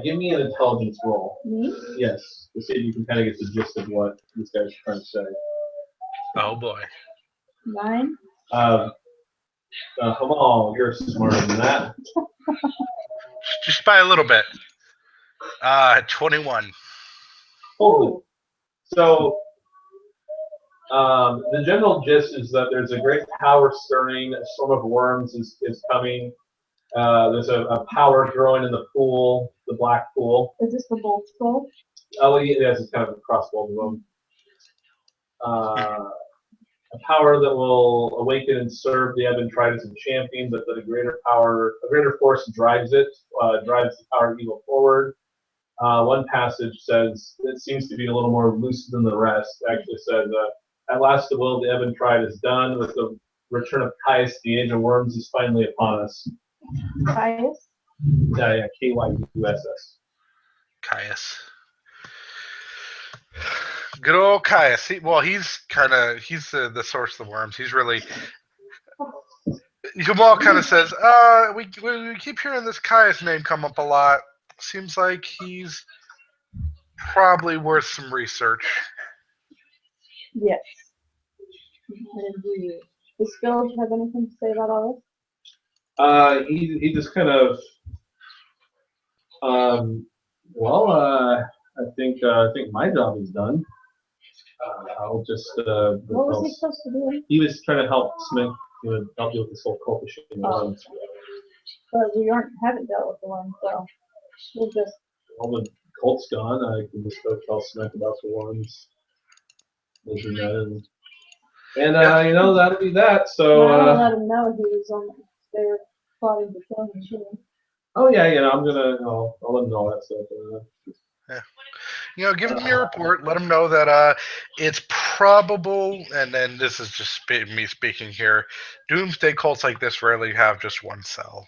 Give me an intelligence roll. Me? Yes, to see if you can kind of get the gist of what these guys are trying to say. Oh boy. 9? Hamal, you're smarter than that. Just by a little bit. 21. Holy. So, the general gist is that there's a great power stirring, a storm of worms is coming. There's a power growing in the pool, the black pool. Is this the bolt scroll? Oh, yes, it's kind of across both of them. A power that will awaken and serve the ebb and tide as a champion, but that a greater force drives the power of evil forward. One passage says, it seems to be a little more loose than the rest. It actually says, at last the will of the ebb and tide is done. With the return of Caius, the age of worms is finally upon us. Caius? Yeah, Kyuss. Caius. Good old Caius. He's the source of the worms. He's really. Jamal kind of says, we keep hearing this Caius name come up a lot. Seems like he's probably worth some research. Yes. I agree. Does Phil have anything to say about all this? He just kind of, I think my job is done. I'll just. What was he supposed to do? He was trying to help Smith, help you with this whole cult issue. But we haven't dealt with the one, so we'll just. All the cult's gone. I can just go tell Smith about the ones. And that'll be that. So. I'll let him know he was on. They were plotting to kill him too. Oh yeah, I'll let him know all that stuff. Yeah. Give him your report. Let him know that it's probable, and then this is just me speaking here. Doomsday cults like this rarely have just one cell.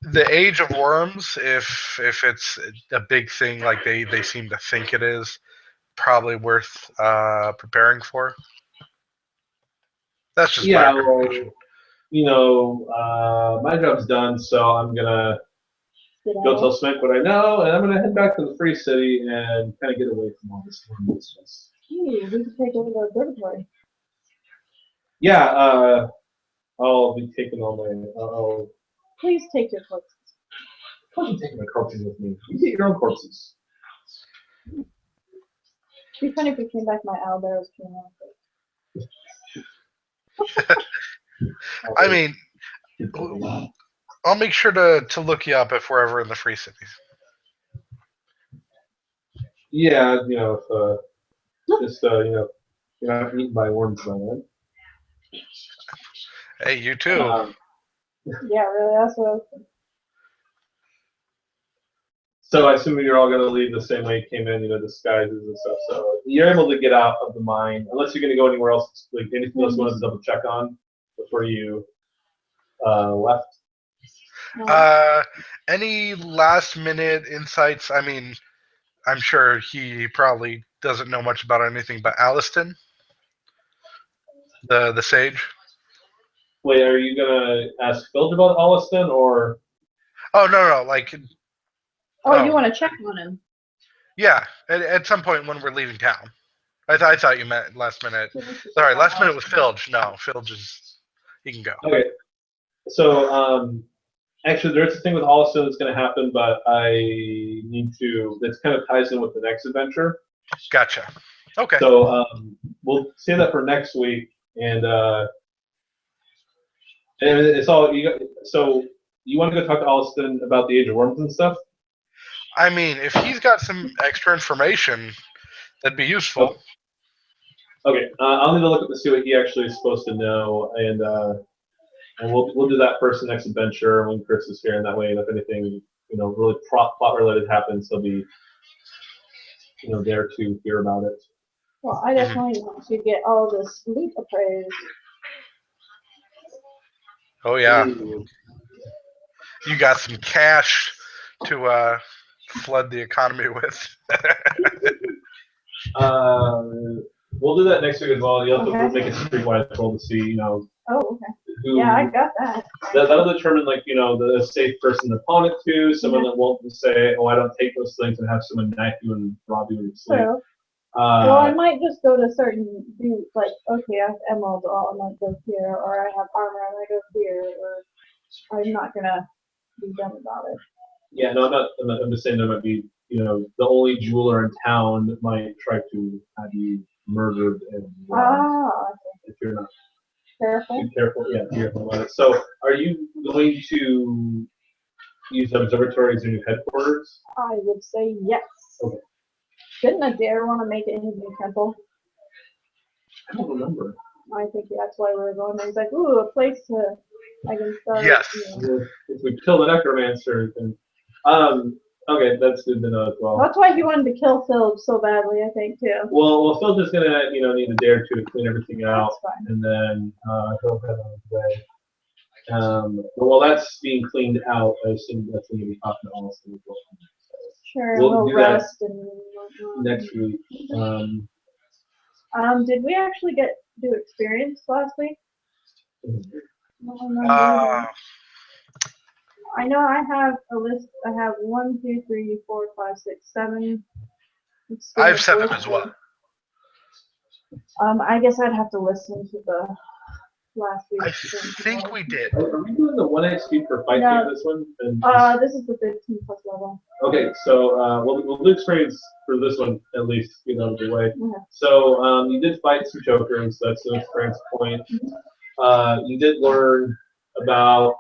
The age of worms, if it's a big thing like they seem to think it is, probably worth preparing for. That's just my recommendation. My job's done, so I'm gonna go tell Smith what I know, and I'm gonna head back to the Free City and kind of get away from all this business. We could take over the observatory. Yeah, I'll be taking all my. Please take your corpses. Of course, I'm taking my corpses with me. You take your own corpses. It'd be funny if we came back, my owlbears came out. I mean, I'll make sure to look you up if we're ever in the Free Cities. Yeah, if you're not eaten by worms by then. Hey, you too. Yeah, really, that's what I was thinking. So I assume you're all going to leave the same way you came in, disguises and stuff. So you're able to get out of the mine, unless you're going to go anywhere else, like anything else you want to double check on before you left. Any last minute insights? I mean, I'm sure he probably doesn't know much about anything but Aliston, the sage. Wait, are you gonna ask Filge about Aliston or? Oh no, like. You want to check on him? Yeah, at some point when we're leaving town. I thought you meant last minute. Sorry, last minute was Filge. No, Filge is. He can go. Okay. So actually, there's a thing with Aliston that's going to happen, but I need to. This kind of ties in with the next adventure. Gotcha. Okay. So we'll say that for next week, and it's all you. So you want to go talk to Aliston about the Age of Worms and stuff? I mean, if he's got some extra information, that'd be useful. Okay, I'll need to look up to see what he actually is supposed to know, and we'll do that first next adventure when Chris is here, and that way, if anything really plot related happens, he'll be there to hear about it. Well, I definitely want to get all this loot appraised. Oh yeah, Ooh. you got some cash to flood the economy with. We'll do that next week as well. You'll have to Okay. make a streetwise roll to see, Oh, okay. who. Yeah, I got that. That'll determine, the safe person to pawn it to, someone that won't say, "Oh, I don't take those things," and have someone knife you and rob you in your sleep. So, well, I might just go to certain dudes, like, okay, I have emeralds, I might go here, or I have armor, I might go here, or I'm not gonna be dumb about it. Yeah, no, I'm just saying there might be, the only jeweler in town that might try to have you murdered and robbed if you're not Careful. too careful. Yeah, be careful about it. So, are you going to use observatory as your new headquarters? I would say yes. Okay. Didn't Adair want to make it into a temple? I don't remember. I think that's why we were going there. He's like, ooh, a place I can start. Yes. If we kill the necromancer, then okay, that's good to know as well. That's why he wanted to kill Phil so badly, I think, too. Well, Phil's just gonna, need a day or two to clean everything out, That's fine. and then he'll head on his way. But while that's being cleaned out, I assume that's going to be talking to Austin as well. Sure, We'll do that rest and next week. Did we actually do experience last week? I know I have a list. I have 1, 2, 3, 4, 5, 6, 7. I have 7 as well. I guess I'd have to listen to the last week. I think we did. Are we doing the 1 XP per fight No. this one? This is the 15 plus level. Okay, so we'll do experience for this one at least, out of the way. Yeah. So you did fight some jokers. That's an experience point. You did learn about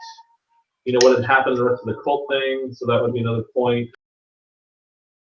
what had happened to the rest of the cult thing, so that would be another point.